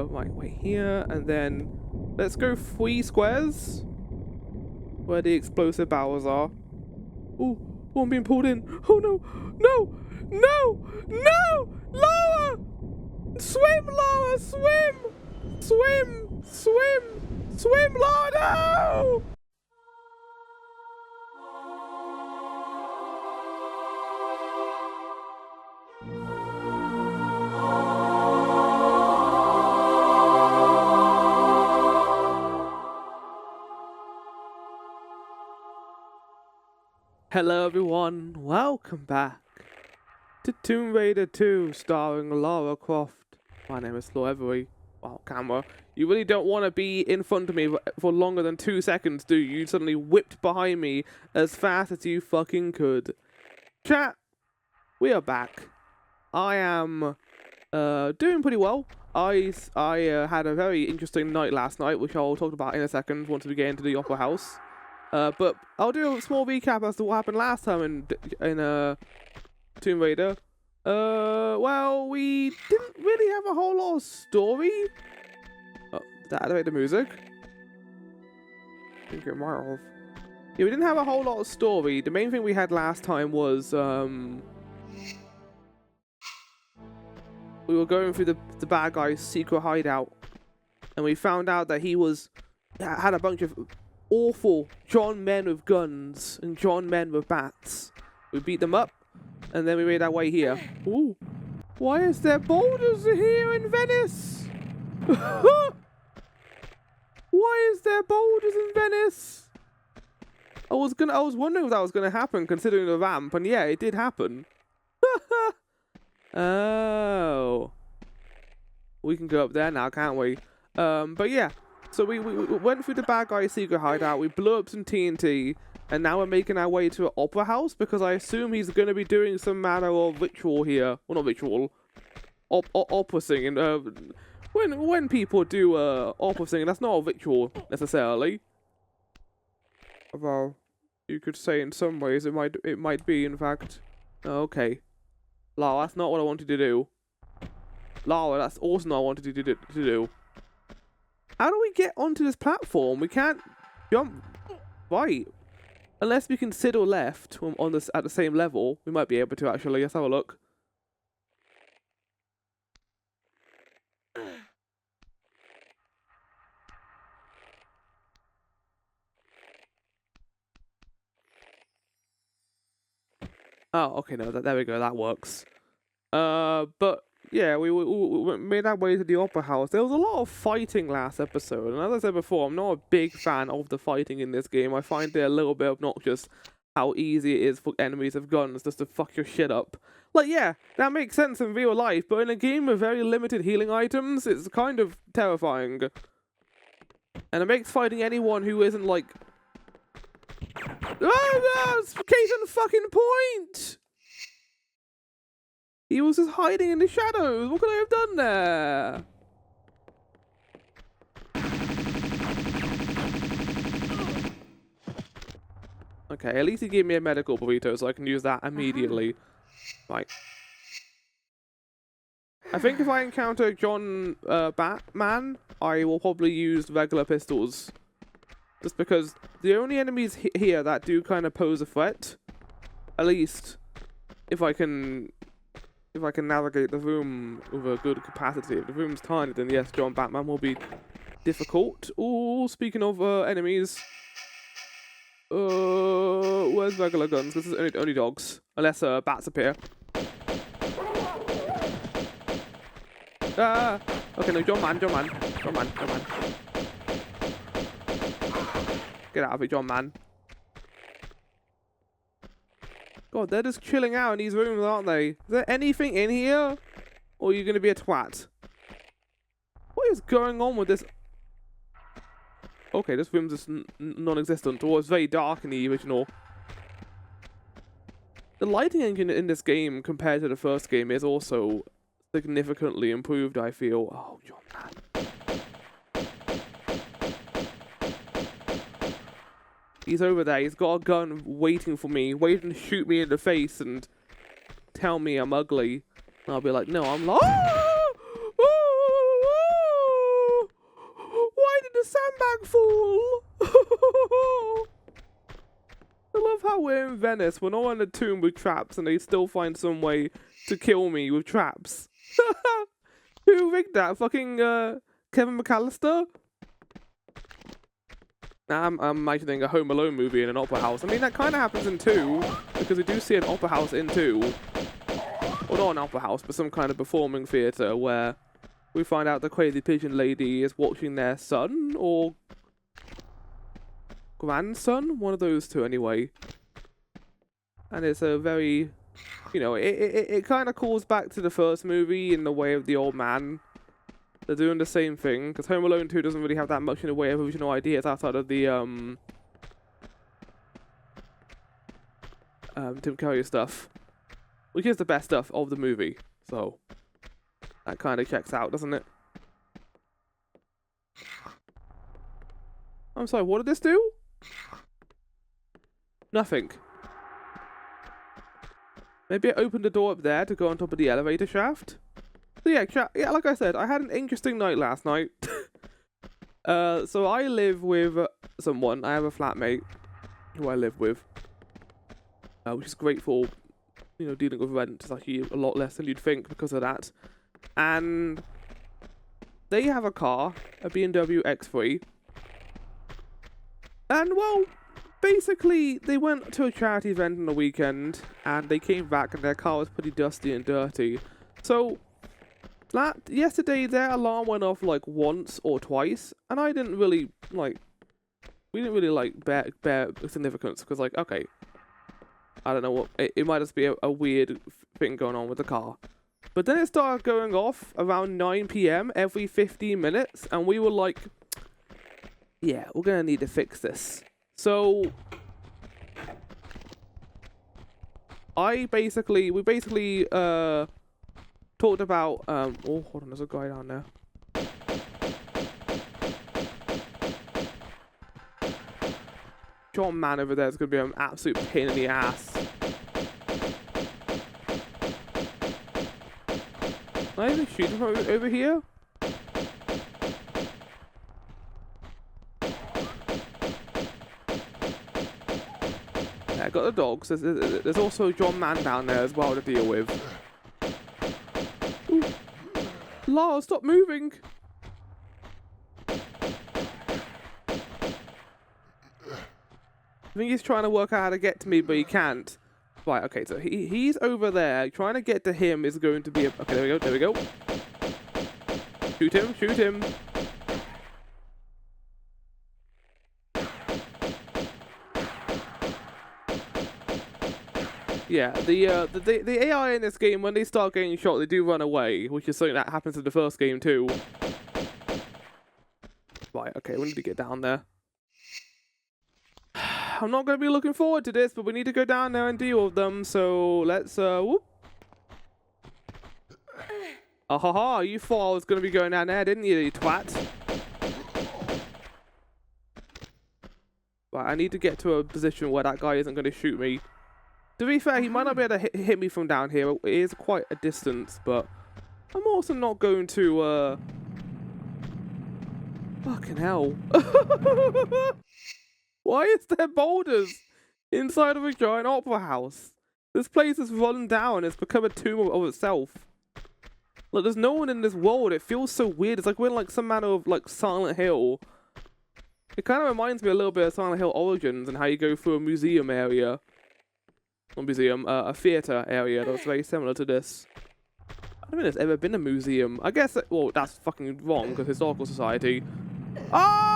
Right, wait here, and then let's go 3 squares where the explosive barrels are. Oh, I'm being pulled in. Oh no, no, no, no, Lara! Swim, Lara, swim! Swim, swim, swim, Lara, no! Hello everyone, welcome back to Tomb Raider 2 starring Lara Croft. My name is Flo Every. Wow, camera. You really don't want to be in front of me for longer than 2 seconds, do you? You suddenly whipped behind me as fast as you fucking could. Chat, we are back. I am doing pretty well. I had a very interesting night last night, which I'll talk about in a second once we get into the Opera House. But I'll do a small recap as to what happened last time in Tomb Raider. Well, we didn't really have a whole lot of story. Oh, did that activate the music? I think it might have. Yeah, we didn't have a whole lot of story. The main thing we had last time was, we were going through the bad guy's secret hideout, and we found out that he had a bunch of awful John men with guns and John men with bats. We beat them up, and then we made our way here. Ooh, why is there boulders here in Venice? Why is there boulders in Venice? I was wondering if that was gonna happen considering the ramp, and yeah, it did happen. Oh, we can go up there now, can't we? But yeah. So we went through the bad guy's secret hideout, we blew up some TNT, and now we're making our way to an opera house, because I assume he's going to be doing some manner of ritual here. Well, not ritual. Opera singing. When people do opera singing, that's not a ritual, necessarily. Although, you could say in some ways it might be, in fact. Okay. Lara, that's not what I wanted to do. Lara, that's also not what I wanted to do. How do we get onto this platform? We can't jump right. Unless we can sit or left on this at the same level. We might be able to actually. Let's have a look. Oh, okay, no, there we go, that works. But yeah, we made our way to the Opera House. There was a lot of fighting last episode, and as I said before, I'm not a big fan of the fighting in this game. I find it a little bit obnoxious how easy it is for enemies with guns just to fuck your shit up. Like, yeah, that makes sense in real life, but in a game with very limited healing items, it's kind of terrifying. And it makes fighting anyone who isn't like... Oh, that's case in fucking point! He was just hiding in the shadows. What could I have done there? Okay, at least he gave me a medical burrito, so I can use that immediately. Right. I think if I encounter John Batman, I will probably use regular pistols. Just because the only enemies here that do kind of pose a threat, at least if I can navigate the room with a good capacity. If the room's tiny, then yes, John Batman will be difficult. Ooh, speaking of enemies, where's regular guns? This is only dogs, unless bats appear. Ah, okay, no, John Man. Get out of it, John Man. God, they're just chilling out in these rooms, aren't they? Is there anything in here? Or are you going to be a twat? What is going on with this? Okay, this room's just non-existent. Or it's very dark in the original. The lighting engine in this game, compared to the first game, is also significantly improved, I feel. Oh, John Man. He's over there. He's got a gun waiting for me, waiting to shoot me in the face and tell me I'm ugly. And I'll be like, no, I'm like, back, fool! I love how we're in Venice. We're not in a tomb with traps, and they still find some way to kill me with traps. Who rigged that? Fucking Kevin McAllister? Now I'm imagining a Home Alone movie in an opera house. I mean, that kind of happens in 2, because we do see an opera house in 2. Well, not an opera house, but some kind of performing theatre where we find out the crazy pigeon lady is watching their son, or grandson? One of those two, anyway. And it's a very, you know, it kind of calls back to the first movie in the way of the old man. They're doing the same thing, because Home Alone 2 doesn't really have that much in the way of original ideas outside of the, Tim Curry stuff. Which is the best stuff of the movie, so that kind of checks out, doesn't it? I'm sorry, what did this do? Nothing. Maybe I opened the door up there to go on top of the elevator shaft? So yeah, like I said, I had an interesting night last night. So I live with someone. I have a flatmate who I live with, which is great for, you know, dealing with rent. It's actually a lot less than you'd think because of that. And they have a car, a BMW X3. And, well, basically, they went to a charity event on the weekend, and they came back, and their car was pretty dusty and dirty. So yesterday, their alarm went off, like, once or twice, and I didn't really, like, we didn't really, like, bear significance, because, like, okay, I don't know what, it might just be a weird thing going on with the car. But then it started going off around 9 PM every 15 minutes, and we were like, yeah, we're gonna need to fix this. So we basically talked about oh, hold on, there's a guy down there. John Man over there is gonna be an absolute pain in the ass. Can I even shoot him from over here? Yeah, I got the dogs. There's also John Man down there as well to deal with. Ooh. Lara, stop moving! I think he's trying to work out how to get to me, but he can't. Right, okay, so he's over there. Trying to get to him is going to be a... Okay, there we go. Shoot him. Yeah, the AI in this game, when they start getting shot, they do run away, which is something that happens in the first game too. Right, okay, we need to get down there. I'm not going to be looking forward to this, but we need to go down there and deal with them, so let's, whoop. Ahaha, you thought I was going to be going down there, didn't you twat? Right, I need to get to a position where that guy isn't going to shoot me. To be fair, he might not be able to hit me from down here. It is quite a distance, but I'm also not going to, fucking hell. Why is there boulders inside of a giant opera house? This place is run down. It's become a tomb of itself. Like, there's no one in this world. It feels so weird. It's like we're in, like, some manner of, like, Silent Hill. It kind of reminds me a little bit of Silent Hill Origins and how you go through a museum area. Not museum, a theatre area that's very similar to this. I don't think there's ever been a museum. I guess, well, that's fucking wrong, because Historical Society. Oh!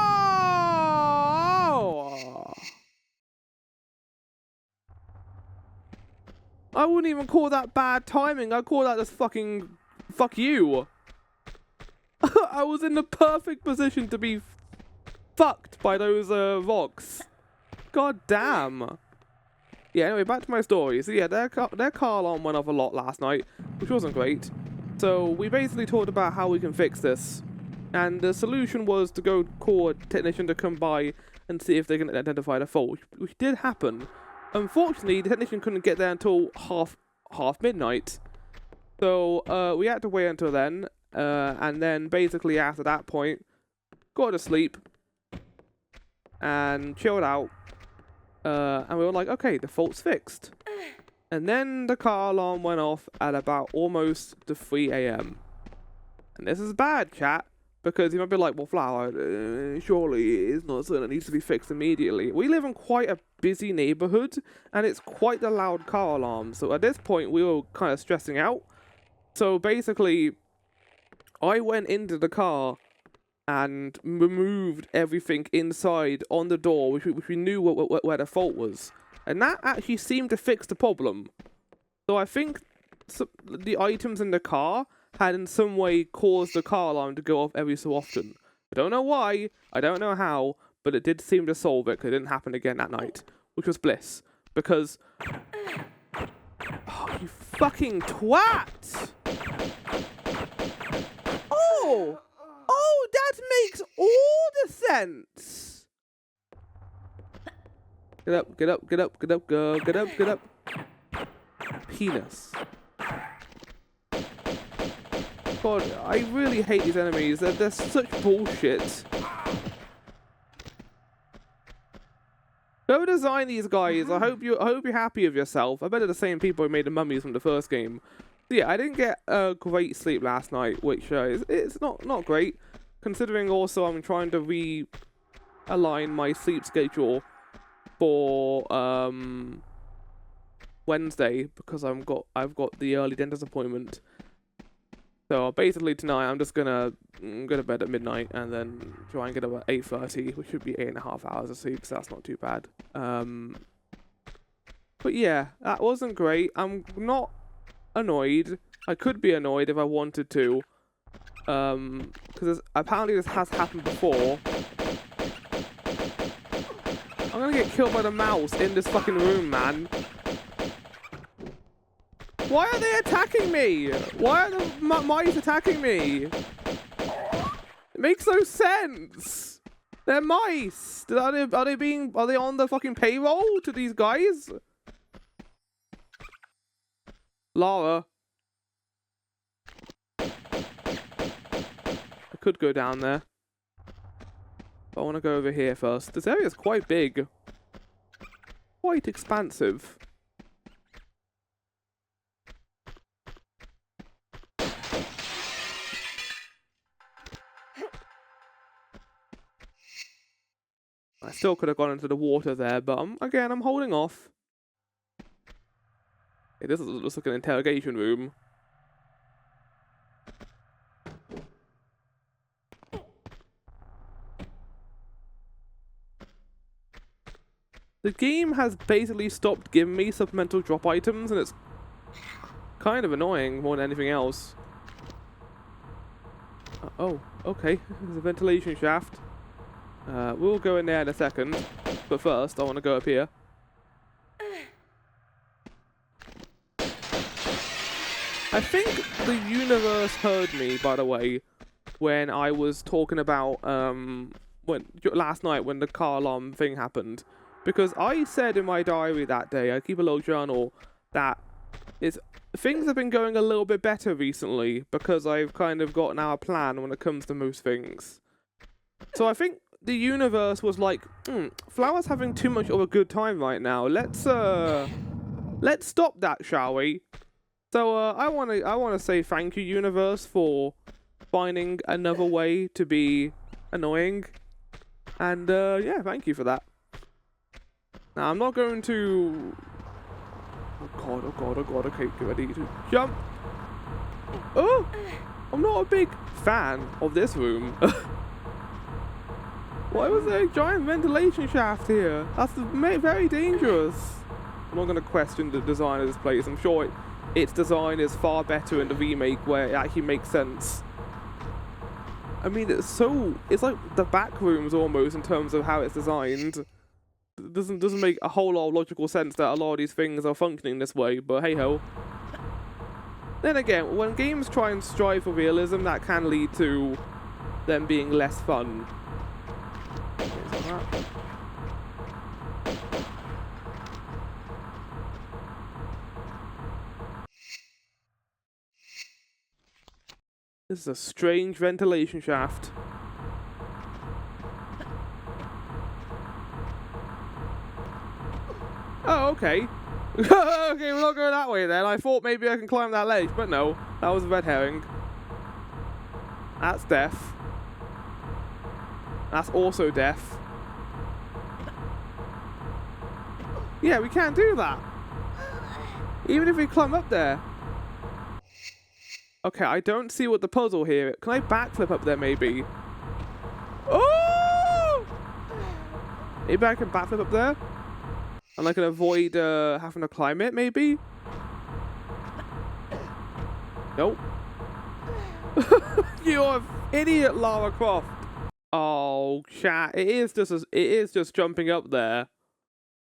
I wouldn't even call that bad timing. I'd call that just fucking... Fuck you. I was in the perfect position to be fucked by those rocks. God damn. Yeah, anyway, back to my story. So yeah, their car alarm went off a lot last night, which wasn't great. So we basically talked about how we can fix this. And the solution was to go call a technician to come by and see if they can identify the fault, which did happen. Unfortunately, the technician couldn't get there until half midnight. So we had to wait until then. And then basically after that point, got to sleep. and chilled out. And we were like, okay, the fault's fixed. And then the car alarm went off at about almost the 3 a.m. And this is bad, chat, because you might be like, well, Flower, surely it is not something that needs to be fixed immediately. We live in quite a busy neighborhood, and it's quite a loud car alarm. So at this point, we were kind of stressing out. So basically, I went into the car and removed everything inside on the door, which we knew where the fault was. And that actually seemed to fix the problem. So I think the items in the car had in some way caused the car alarm to go off every so often. I don't know why, I don't know how, but it did seem to solve it, because it didn't happen again that night. Which was bliss. Because... oh, you fucking twat! Oh! Oh, that makes all the sense! Get up, get up, get up, get up, go, get up, get up. Penis. God, I really hate these enemies. They're such bullshit. Go design these guys. I hope you're happy with yourself. I bet they're the same people who made the mummies from the first game. Yeah, I didn't get a great sleep last night, which it's not great, considering also I'm trying to realign my sleep schedule for Wednesday, because I've got the early dentist appointment. So basically tonight I'm just gonna go to bed at midnight and then try and get up at 8:30, which should be 8.5 hours of sleep, so that's not too bad. But yeah, that wasn't great. I'm not annoyed. I could be annoyed if I wanted to, because apparently this has happened before. I'm gonna get killed by the mouse in this fucking room, man. Why are they attacking me? Why are the mice attacking me? It makes no sense. They're mice. Are they on the fucking payroll to these guys? Lara. I could go down there, but I want to go over here first. This area is quite big. Quite expansive. I still could have gone into the water there, but again, I'm holding off. Hey, this looks like an interrogation room. The game has basically stopped giving me supplemental drop items, and it's kind of annoying more than anything else. Oh, okay. There's a ventilation shaft. We'll go in there in a second, but first I want to go up here. I think the universe heard me, by the way, when I was talking about last night when the car alarm thing happened, because I said in my diary that day, I keep a little journal, that things have been going a little bit better recently because I've kind of got now a plan when it comes to most things. So I think the universe was like, Flower's having too much of a good time right now. Let's stop that, shall we? So I wanna say thank you, universe, for finding another way to be annoying, and yeah, thank you for that. Now I'm not going to. Oh god! Oh god! Oh god! Okay, get ready to jump. Oh, I'm not a big fan of this room. Why was there a giant ventilation shaft here? That's very dangerous. I'm not going to question the design of this place. I'm sure its design is far better in the remake, where it actually makes sense. I mean, it's like the back rooms almost in terms of how it's designed. It doesn't make a whole lot of logical sense that a lot of these things are functioning this way, but hey ho. Then again, when games try and strive for realism, that can lead to them being less fun. This is a strange ventilation shaft. Oh, okay. Okay, we're not going that way then. I thought maybe I can climb that ledge, but no. That was a red herring. That's death. That's also death. Yeah, we can't do that. Even if we climb up there. Okay, I don't see what the puzzle here. Can I backflip up there maybe? Oh! Maybe I can backflip up there? And I can avoid having to climb it maybe? Nope. You're an idiot, Lara Croft. Oh, chat. It is just jumping up there.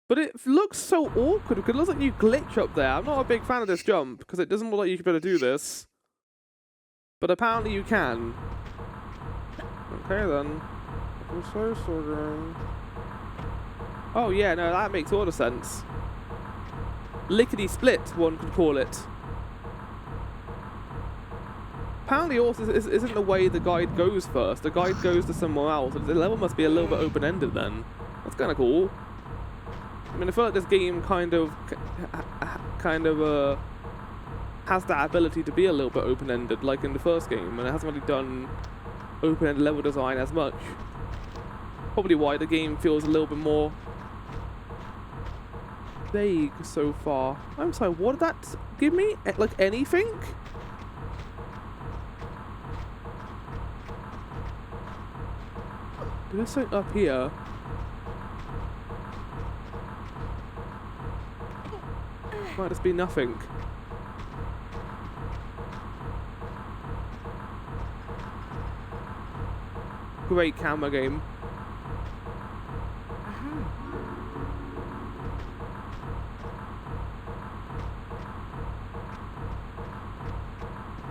But it looks so awkward because it looks like you glitch up there. I'm not a big fan of this jump because it doesn't look like you should be able to do this. But apparently you can. Okay then. Oh yeah, no, that makes all the sense. Lickety split, one could call it. Apparently also isn't the way the guide goes first. The guide goes to somewhere else. The level must be a little bit open-ended then. That's kind of cool. I mean, I feel like this game kind of has that ability to be a little bit open-ended, like in the first game, and it hasn't really done open-ended level design as much. Probably why the game feels a little bit more vague so far. I'm sorry, what did that give me? Like anything? There's something up here. Might just be nothing. Great camera game.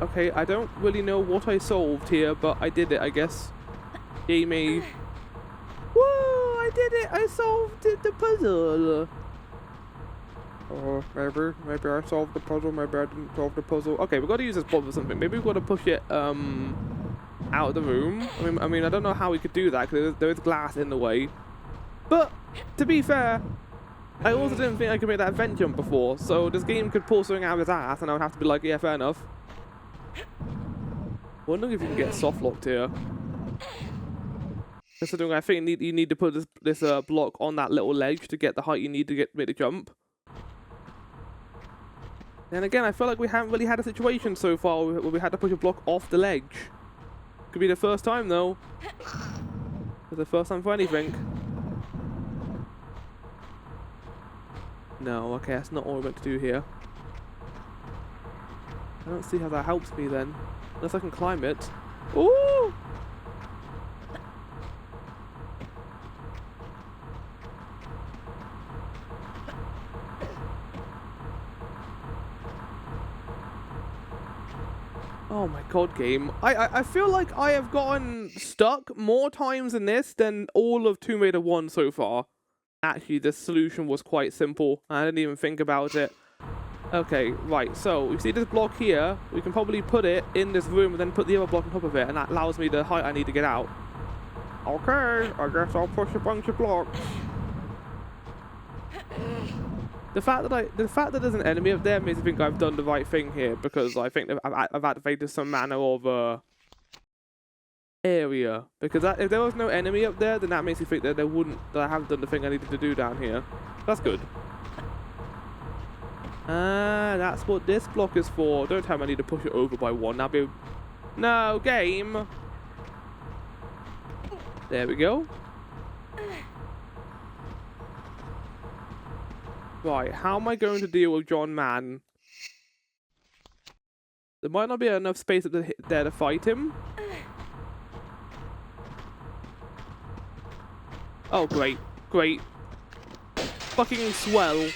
Okay, I don't really know what I solved here, but I did it, I guess. Gamey. Whoa, I did it! I solved the puzzle! Oh, maybe I solved the puzzle, maybe I didn't solve the puzzle. Okay, we've got to use this blob for something. Maybe we've got to push it, out of the room. I mean, I don't know how we could do that, because there is glass in the way. But, to be fair, I also didn't think I could make that vent jump before, so this game could pull something out of its ass, and I would have to be like, yeah, fair enough. Wondering if you can get soft locked here. Considering I think you need to put this block on that little ledge to get the height you need to make the jump. And again, I feel like we haven't really had a situation so far where we had to push a block off the ledge. Could be the first time though. It's the first time for anything. No, okay, that's not all we're meant to do here. I don't see how that helps me then. Unless I can climb it. Ooh! Oh my god, game. I feel like I have gotten stuck more times in this than all of Tomb Raider 1 so far. Actually, the solution was quite simple. I didn't even think about it. Okay, right, so you see this block here, we can probably put it in this room and then put the other block on top of it, and that allows me the height I need to get out. Okay, I guess I'll push a bunch of blocks. The fact that there's an enemy up there makes me think I've done the right thing here, because I think I've activated some manner of area. Because if there was no enemy up there, then that makes me think that I haven't done the thing I needed to do down here. That's good. Ah, that's what this block is for. Don't tell me I need to push it over by one. That'd be... No, game! There we go. Right, how am I going to deal with John Mann? There might not be enough space there to fight him. Oh, great. Great. Fucking swell.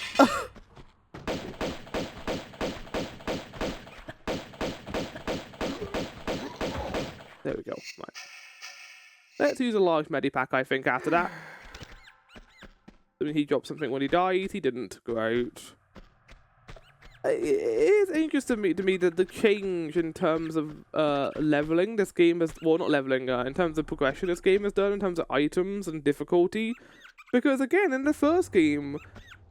There we go. Right. Let's use a large medipack, I think, after that. I mean, he dropped something when he died. He didn't. Great. It is interesting to me that the change in terms of leveling this game is... Well, not leveling. In terms of progression this game has done, in terms of items and difficulty. Because, again, in the first game,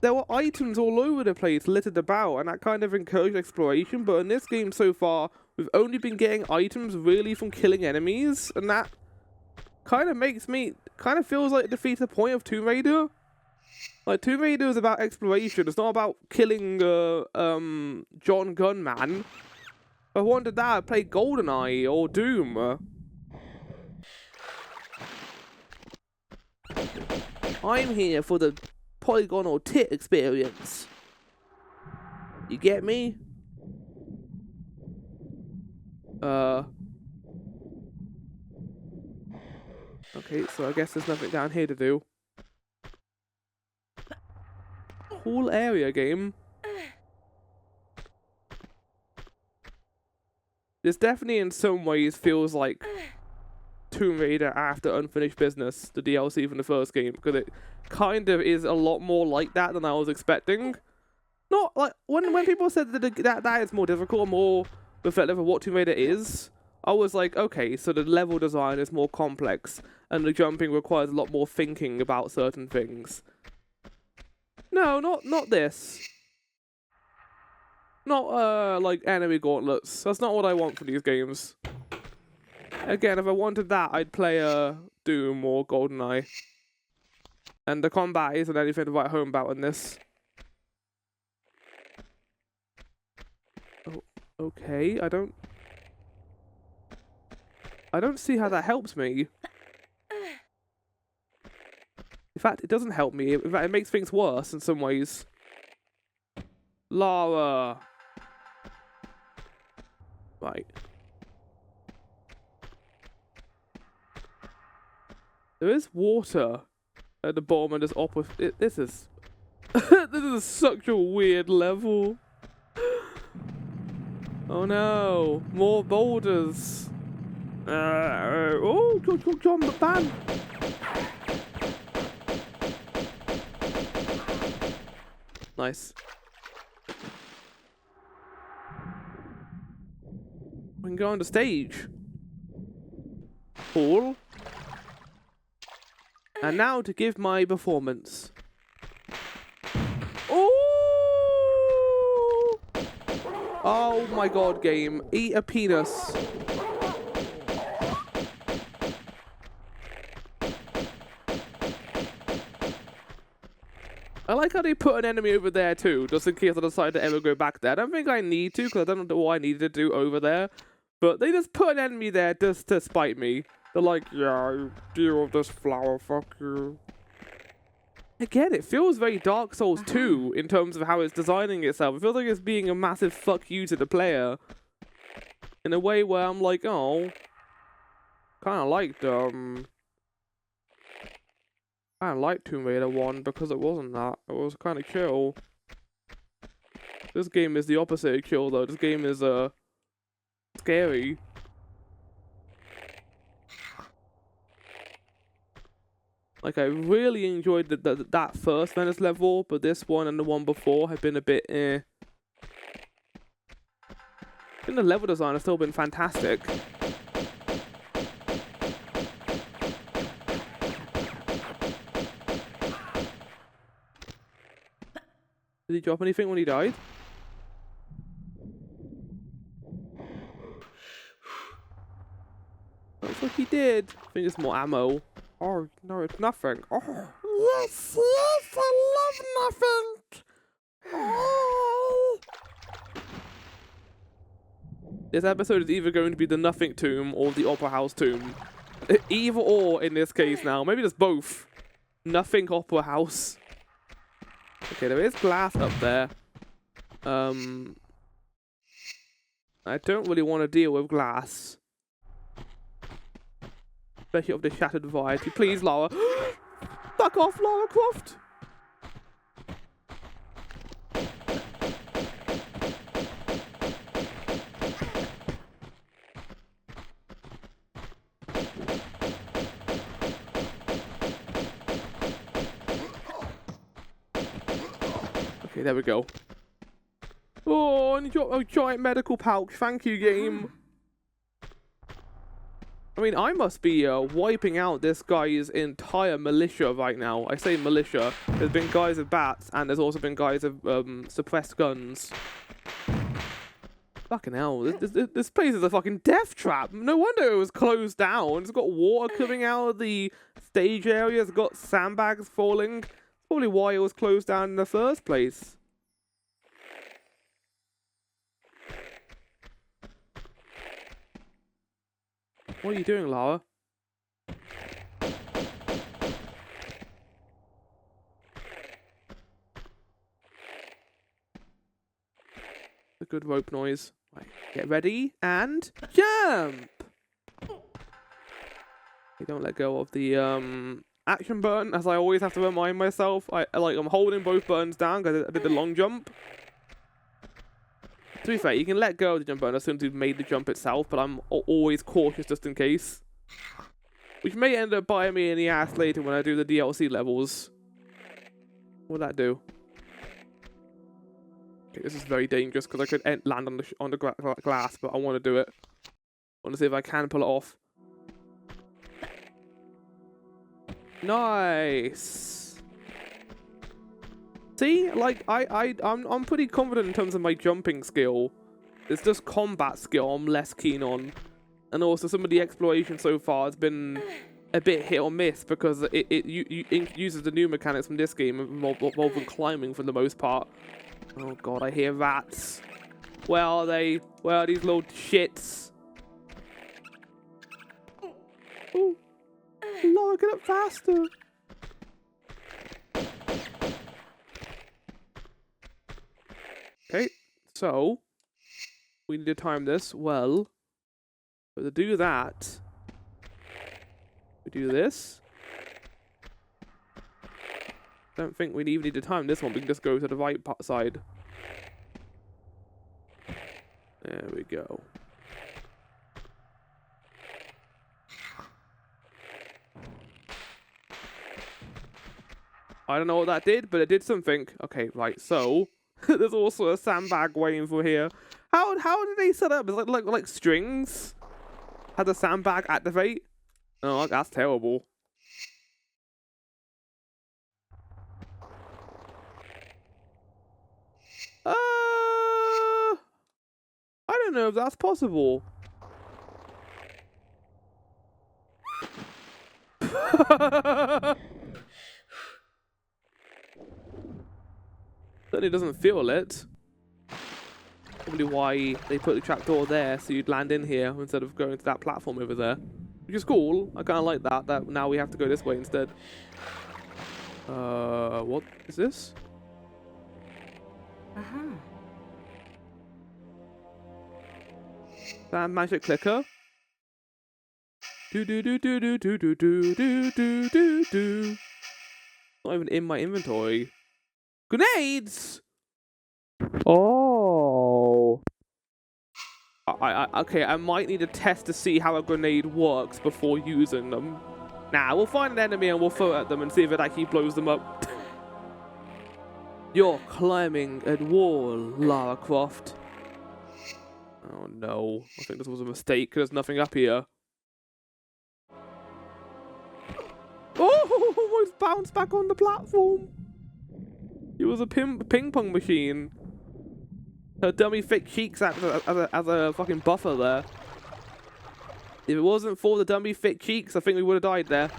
there were items all over the place littered about, and that kind of encouraged exploration. But in this game so far, we've only been getting items really from killing enemies, and that kind of feels like it defeats the point of Tomb Raider. Like, Tomb Raider is about exploration. It's not about killing John Gunman. If I wanted that, I'd play GoldenEye or Doom. I'm here for the polygonal tit experience. You get me? Okay, so I guess there's nothing down here to do. Cool area, game. This definitely in some ways feels like Tomb Raider after Unfinished Business, the DLC from the first game, because it kind of is a lot more like that than I was expecting. Not like when people said that is more difficult, more reflective of what Tomb Raider is, I was like, okay, so the level design is more complex and the jumping requires a lot more thinking about certain things. No, not this. Not like enemy gauntlets. That's not what I want for these games. Again, if I wanted that, I'd play Doom or GoldenEye. And the combat isn't anything to write home about in this. Oh, okay, I don't see how that helps me. In fact, it doesn't help me. In fact, it makes things worse in some ways. Lara. Right. There is water at the bottom of this this is this is such a weird level. Oh no, more boulders. Oh, John McBan. Nice. We can go on the stage. Cool. And now to give my performance. Oh! Oh my god, game. Eat a penis. I like how they put an enemy over there too, just in case I decide to ever go back there. I don't think I need to, because I don't know what I needed to do over there. But they just put an enemy there just to spite me. They're like, yeah, deal with this flower, fuck you. Again, it feels very Dark Souls 2 in terms of how it's designing itself. It feels like it's being a massive fuck you to the player. In a way where I'm like, oh, kind of liked, I liked Tomb Raider 1 because it wasn't that. It was kind of chill. This game is the opposite of chill though. This game is, scary. Like, I really enjoyed that first Venice level, but this one and the one before have been a bit, I think the level design has still been fantastic. Did he drop anything when he died? Looks like he did. I think it's more ammo. Oh, no, it's nothing. Oh. Yes, yes, I love nothing. Oh. This episode is either going to be the Nothing Tomb or the Opera House Tomb. Either or in this case now. Maybe there's both. Nothing Opera House. Okay, there is glass up there. I don't really want to deal with glass. Especially of the shattered variety. Please, Lara. Fuck off, Lara Croft! Okay, there we go. Oh, and you got a giant medical pouch. Thank you, game. I mean, I must be wiping out this guy's entire militia right now. I say militia. There's been guys with bats, and there's also been guys with suppressed guns. Fucking hell, this place is a fucking death trap. No wonder it was closed down. It's got water coming out of the stage area. It's got sandbags falling. That's probably why it was closed down in the first place. What are you doing, Lara? A good rope noise. Right, get ready and jump! You don't let go of the action button, as I always have to remind myself. I'm holding both buttons down because I did the long jump. To be fair, you can let go of the jump button as soon as you've made the jump itself, but I'm always cautious just in case. Which may end up biting me in the ass later when I do the DLC levels. What'd that do? Okay, this is very dangerous because I could land on the glass, but I want to do it. I want to see if I can pull it off. Nice. See, like I'm pretty confident in terms of my jumping skill. It's just combat skill I'm less keen on, and also some of the exploration so far has been a bit hit or miss because it uses the new mechanics from this game involving climbing for the most part. Oh god, I hear rats. Where are they? Where are these little shits? Oh, Lara, get up faster. Okay, so we need to time this well. But to do that, we do this. Don't think we even need to time this one. We can just go to the right side. There we go. I don't know what that did, but it did something. Okay, right. So there's also a sandbag waiting for here. How did they set up? It's like strings. How the sandbag activate? Oh, that's terrible. I don't know if that's possible. Certainly doesn't feel it. Probably why they put the trapdoor there, so you'd land in here instead of going to that platform over there. Which is cool. I kind of like that. That now we have to go this way instead. What is this? That magic clicker. Do do do do do do do do do do do do. Not even in my inventory. Grenades. Oh. Okay, I might need a test to see how a grenade works before using them. Nah, we'll find an enemy and we'll throw it at them and see if it actually blows them up. You're climbing a wall, Lara Croft. Oh no, I think this was a mistake because there's nothing up here. Oh, almost bounced back on the platform. It was a ping pong machine. Her dummy thick cheeks as a fucking buffer there. If it wasn't for the dummy thick cheeks, I think we would have died there.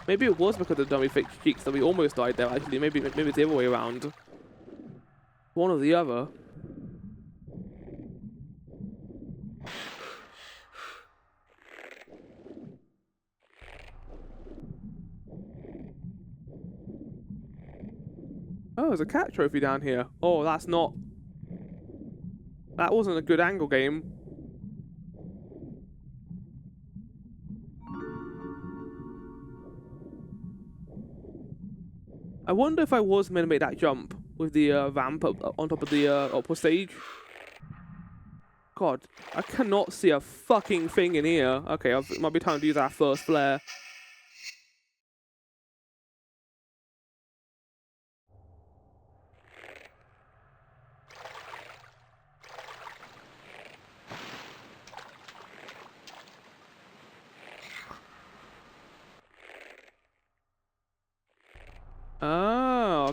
Maybe it was because of the dummy thick cheeks that we almost died there, actually. Maybe it's the other way around. One or the other. Oh, there's a cat trophy down here. Oh, that's not... That wasn't a good angle game. I wonder if I was meant to make that jump with the ramp up on top of the upper stage. God, I cannot see a fucking thing in here. Okay, it might be time to use our first flare.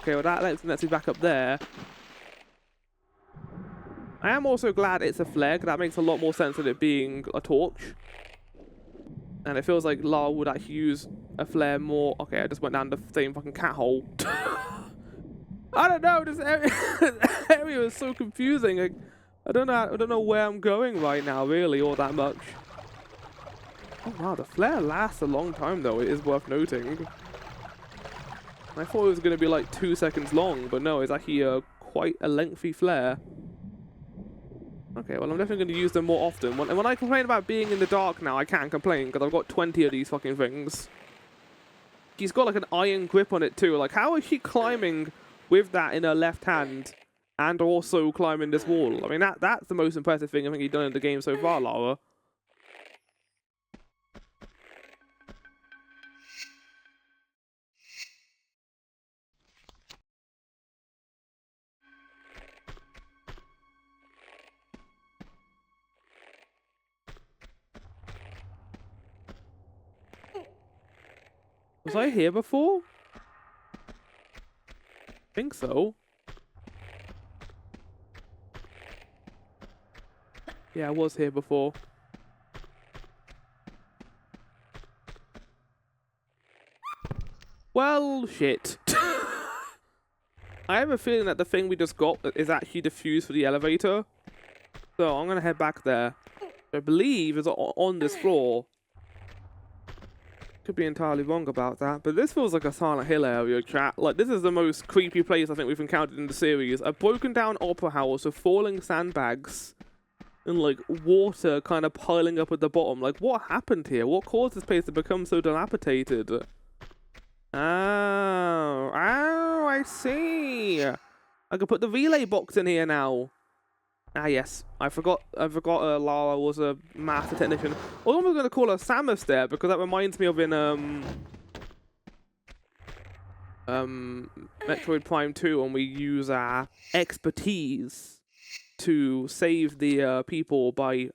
Okay, well that lets me back up there. I am also glad it's a flare, because that makes a lot more sense than it being a torch. And it feels like Lara would actually use a flare more. Okay, I just went down the same fucking cat hole. I don't know, this area is so confusing. Like, I don't know where I'm going right now, really, all that much. Oh wow, the flare lasts a long time though, it is worth noting. I thought it was going to be like 2 seconds long, but no, it's actually quite a lengthy flare. Okay, well I'm definitely going to use them more often. When I complain about being in the dark now, I can't complain, because I've got 20 of these fucking things. She's got like an iron grip on it too. Like, how is she climbing with that in her left hand and also climbing this wall? I mean, that's the most impressive thing I think you've done in the game so far, Lara. Was I here before? I think so. Yeah, I was here before. Well, shit. I have a feeling that the thing we just got is actually the fuse for the elevator. So I'm going to head back there. I believe it's on this floor. Could be entirely wrong about that, but this feels like a Silent Hill area, chat. Like, this is the most creepy place I think we've encountered in the series. A broken down opera house with falling sandbags and, like, water kind of piling up at the bottom. Like, what happened here? What caused this place to become so dilapidated? Oh, I see. I can put the relay box in here now. Ah, yes. I forgot Lara was a master technician. Or I'm going to call her Samus there, because that reminds me of in Metroid Prime 2 when we use our expertise to save the people by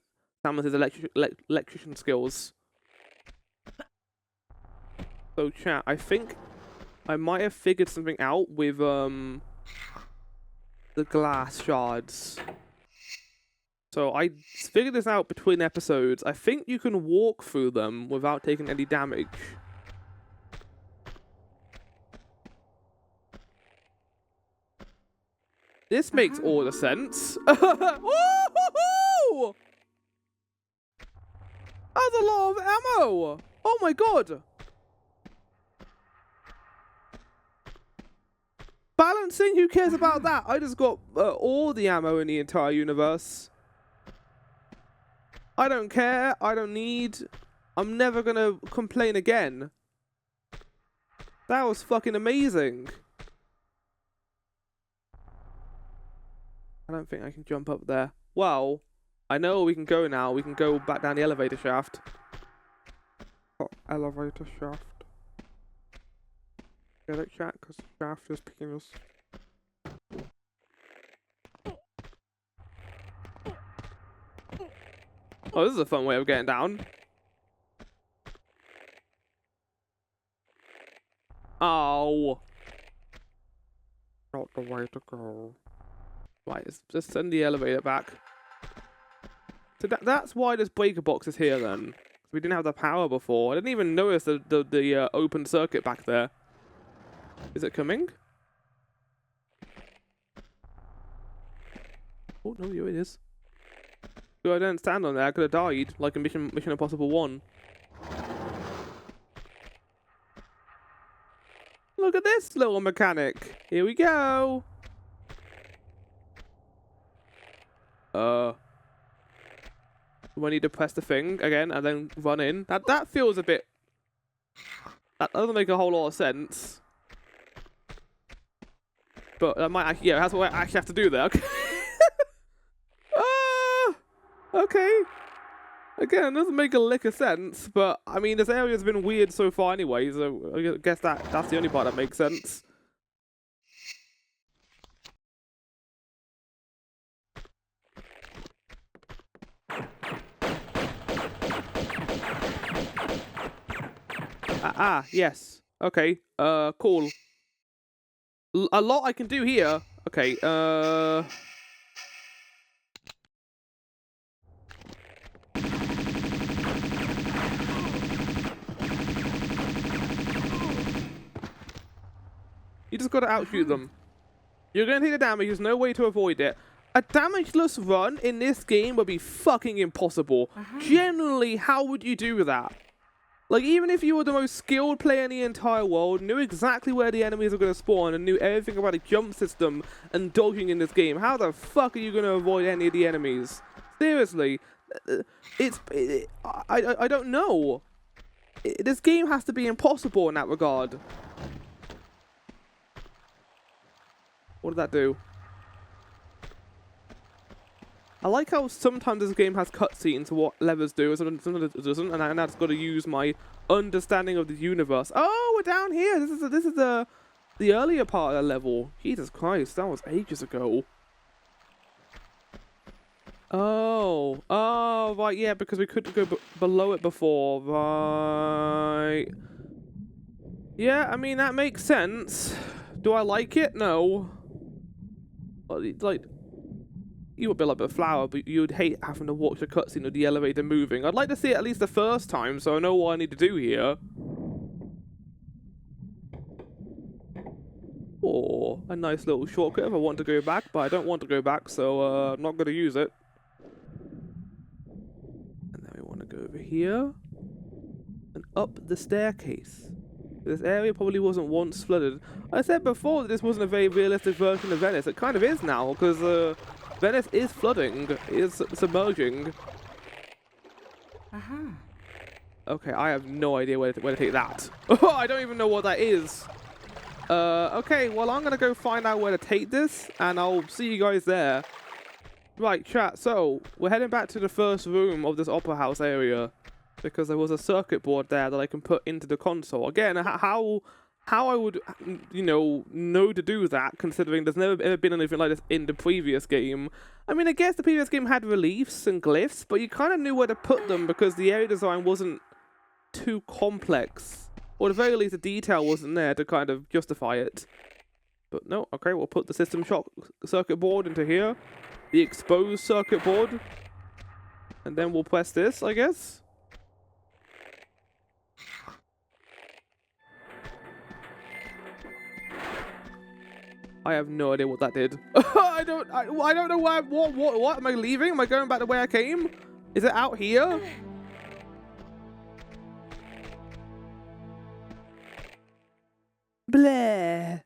Samus's electrician skills. So chat, I think I might have figured something out with the glass shards. So I figured this out between episodes. I think you can walk through them without taking any damage. This makes all the sense. Woo-hoo-hoo! That's a lot of ammo! Oh my god! Balancing? Who cares about that? I just got all the ammo in the entire universe. I don't care. I don't need. I'm never gonna complain again. That was fucking amazing. I don't think I can jump up there. Well, I know we can go now. We can go back down the elevator shaft. Oh, elevator shaft. Get it, chat? Because the shaft is picking us. Oh, this is a fun way of getting down. Oh. Not the way to go. Right, let's just send the elevator back. So that's why this breaker box is here then. We didn't have the power before. I didn't even notice the open circuit back there. Is it coming? Oh, no, here it is. If I didn't stand on there, I could have died, like in Mission Impossible 1. Look at this little mechanic. Here we go. Do I need to press the thing again and then run in? That feels a bit... That doesn't make a whole lot of sense. But that might actually... Yeah, that's what I actually have to do there. Okay. Okay. Again, it doesn't make a lick of sense, but I mean, this area's been weird so far anyway, so I guess that's the only part that makes sense. Yes. Okay. Cool. a lot I can do here. Okay, you just gotta outshoot them. You're gonna take the damage, there's no way to avoid it. A damageless run in this game would be fucking impossible. Generally, how would you do that? Like, even if you were the most skilled player in the entire world, knew exactly where the enemies were going to spawn, and knew everything about the jump system and dodging in this game, how the fuck are you going to avoid any of the enemies? Seriously. I don't know. This game has to be impossible in that regard. What did that do? I like how sometimes this game has cutscenes to what levers do, and sometimes it doesn't, and I just got to use my understanding of the universe. Oh, we're down here. This is the earlier part of the level. Jesus Christ, that was ages ago. Oh, right, yeah, because we couldn't go below it before, right? Yeah, I mean that makes sense. Do I like it? No. Like. You would build up a flower, but you'd hate having to watch the cutscene of the elevator moving. I'd like to see it at least the first time, so I know what I need to do here. Or a nice little shortcut if I want to go back, but I don't want to go back, so I'm not going to use it. And then we want to go over here and up the staircase. This area probably wasn't once flooded. I said before that this wasn't a very realistic version of Venice. It kind of is now, because Venice is flooding, is submerging. Okay, I have no idea where to take that. Oh, I don't even know what that is. Okay, well, I'm going to go find out where to take this, and I'll see you guys there. Right, chat, so we're heading back to the first room of this opera house area, because there was a circuit board there that I can put into the console. Again, how I would, you know to do that, considering there's never ever been anything like this in the previous game. I mean, I guess the previous game had reliefs and glyphs, but you kind of knew where to put them because the area design wasn't too complex. Or at the very least, the detail wasn't there to kind of justify it. But no, okay, we'll put the system shock circuit board into here. The exposed circuit board. And then we'll press this, I guess. I have no idea what that did. I don't know why. What? Am I leaving? Am I going back the way I came? Is it out here? Bleh.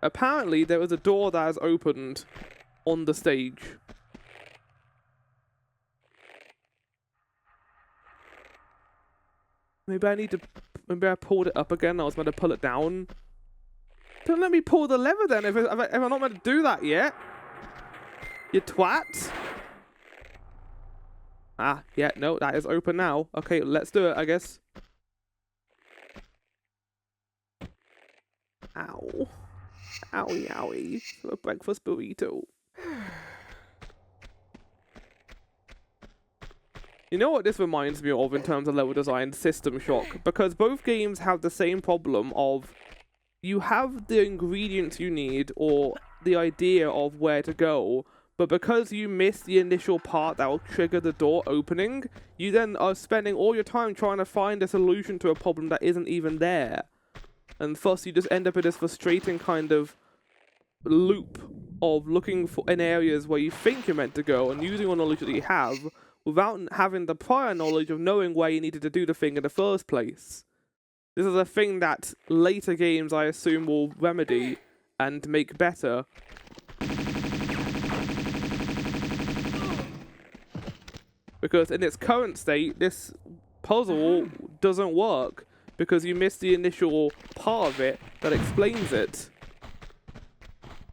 Apparently, there was a door that has opened on the stage. Maybe I pulled it up again. I was meant to pull it down. Don't let me pull the lever then if I'm not meant to do that yet. You twat. Ah, yeah, no, that is open now. Okay, let's do it, I guess. Ow. Owie, owie. A breakfast burrito. You know what this reminds me of in terms of level design? System Shock. Because both games have the same problem of you have the ingredients you need or the idea of where to go, but because you miss the initial part that will trigger the door opening, you then are spending all your time trying to find a solution to a problem that isn't even there. And thus you just end up in this frustrating kind of loop of looking for in areas where you think you're meant to go and using all knowledge that you have without having the prior knowledge of knowing where you needed to do the thing in the first place. This is a thing that later games, I assume, will remedy and make better. Because in its current state, this puzzle doesn't work because you missed the initial part of it that explains it.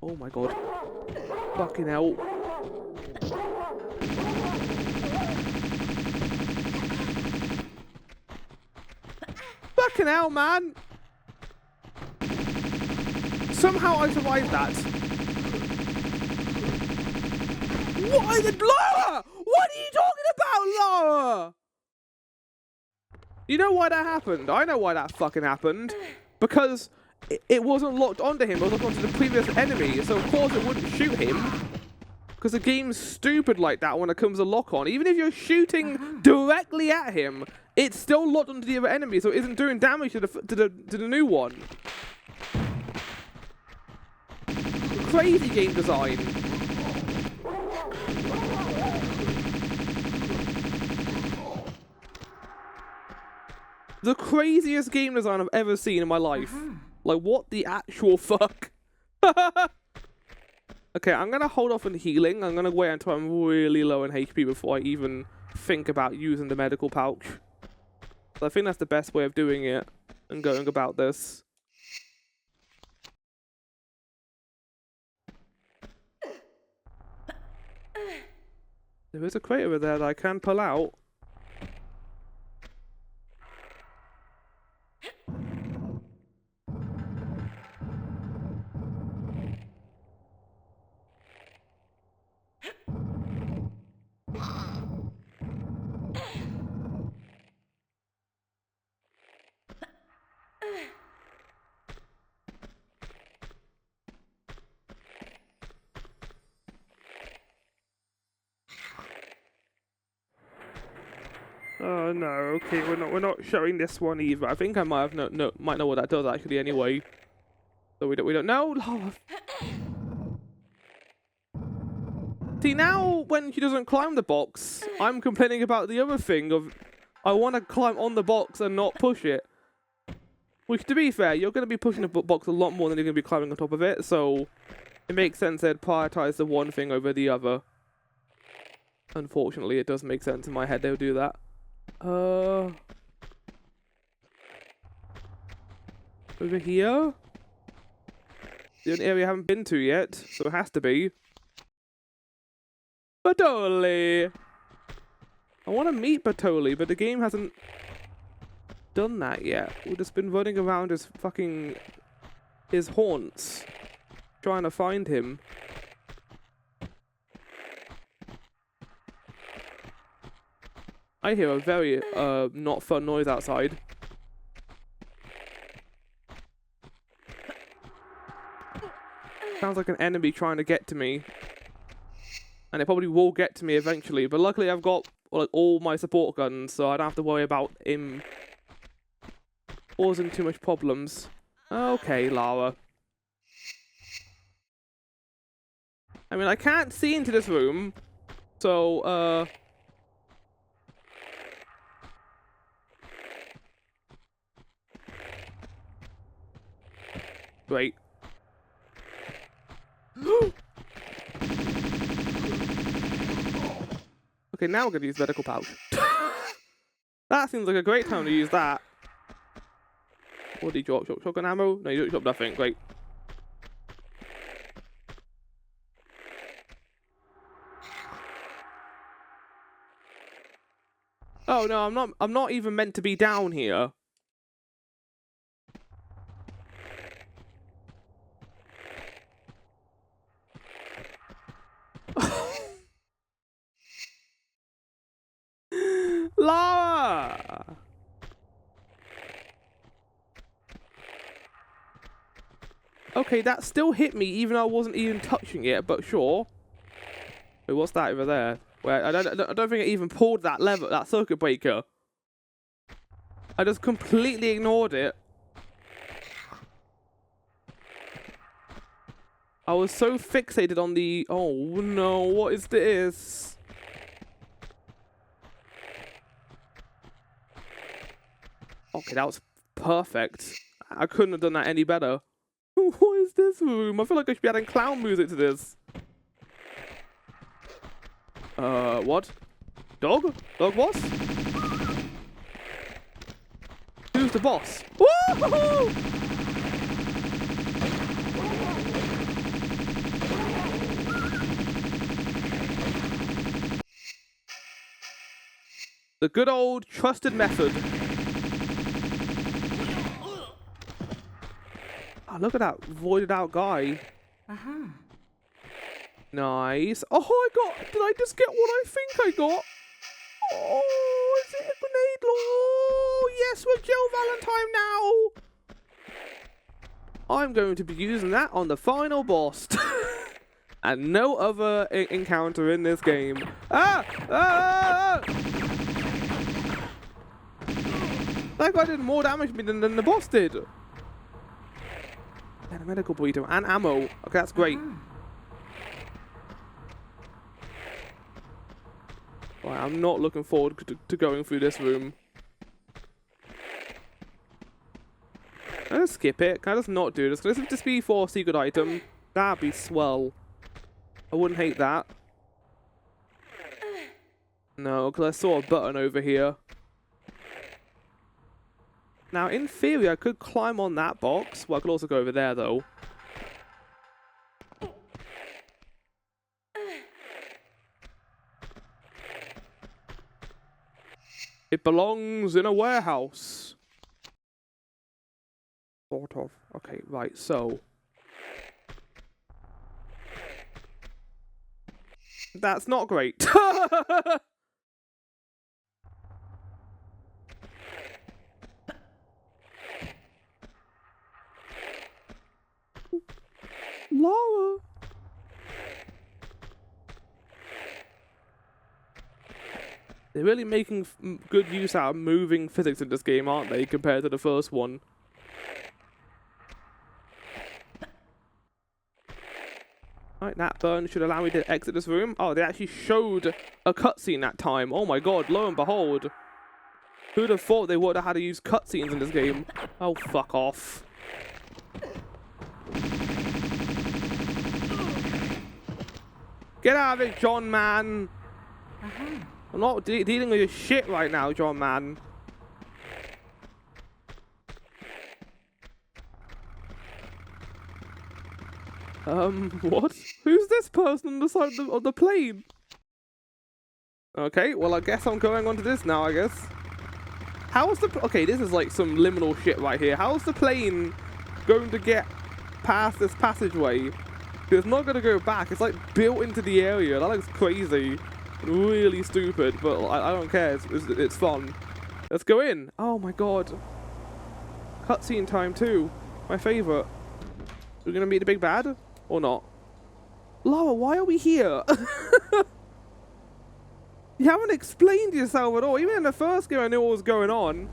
Oh my god. Fucking hell. Fucking hell, man! Somehow I survived that. What is it, Lara? What are you talking about, Lara? You know why that happened? I know why that fucking happened. Because it wasn't locked onto him, it was locked onto the previous enemy, so of course it wouldn't shoot him. Because the game's stupid like that when it comes to lock on. Even if you're shooting directly at him, it's still locked onto the other enemy, so it isn't doing damage to the new one. Crazy game design. The craziest game design I've ever seen in my life. Like, what the actual fuck? Okay, I'm going to hold off on healing. I'm going to wait until I'm really low in HP before I even think about using the medical pouch. So I think that's the best way of doing it and going about this. There is a crate over there that I can pull out. Oh no, okay, we're not showing this one either. I think I might have might know what that does actually anyway. So we don't know. Oh. See, now when she doesn't climb the box, I'm complaining about the other thing of I want to climb on the box and not push it. Which, to be fair, you're going to be pushing the box a lot more than you're going to be climbing on top of it, so it makes sense they'd prioritize the one thing over the other. Unfortunately, it does make sense in my head they'll do that. Over here? The only area I haven't been to yet, so it has to be. Batoli! I want to meet Batoli, but the game hasn't done that yet. We've just been running around his haunts, trying to find him. I hear a very not fun noise outside. Sounds like an enemy trying to get to me. And it probably will get to me eventually, but luckily I've got like all my support guns, so I don't have to worry about him causing too much problems. Okay, Lara. I mean, I can't see into this room, so, Great. Okay, now we're gonna use medical pouch. That seems like a great time to use that. What did you drop? Shotgun ammo? No, you don't drop nothing. Great. Oh no, I'm not even meant to be down here. Lara! Okay, that still hit me even though I wasn't even touching it, but sure. Wait, what's that over there? Where I don't think I even pulled that lever, that circuit breaker. I just completely ignored it. I was so fixated on the... Oh no, what is this? Okay, that was perfect. I couldn't have done that any better. What is this room? I feel like I should be adding clown music to this. What? Dog? Dog boss? Who's the boss? Woo-hoo-hoo! The good old trusted method. Oh, look at that voided out guy. Nice. Oh, I got... Did I just get what I think I got? Oh, is it a grenade? Oh, yes, we're Jill Valentine now. I'm going to be using that on the final boss. And no other encounter in this game. Ah! Ah! That guy did more damage to me than the boss did. And a medical burrito and ammo. Okay, that's great. Right, I'm not looking forward to going through this room. Can I just skip it? Can I just not do this? Can this just be for a secret item? That'd be swell. I wouldn't hate that. No, because I saw a button over here. Now, in theory, I could climb on that box. Well, I could also go over there, though. It belongs in a warehouse. Sort of. Okay, right, so. That's not great. Lara. They're really making good use out of moving physics in this game, aren't they, compared to the first one? Right, that burn should allow me to exit this room. Oh, they actually showed a cutscene that time. Oh my god, lo and behold. Who'd have thought they would have had to use cutscenes in this game? Oh, fuck off. Get out of it, John, man. I'm not dealing with your shit right now, John, man. What? Who's this person on the side of the plane? Okay, well, I guess I'm going on to this now, I guess. How's the... Okay, this is like some liminal shit right here. How's the plane going to get past this passageway? It's not going to go back. It's like built into the area. That looks crazy. Really stupid, but I don't care. It's fun. Let's go in. Oh my god. Cutscene time too. My favourite. We're going to meet the big bad? Or not? Lara, why are we here? You haven't explained yourself at all. Even in the first game I knew what was going on.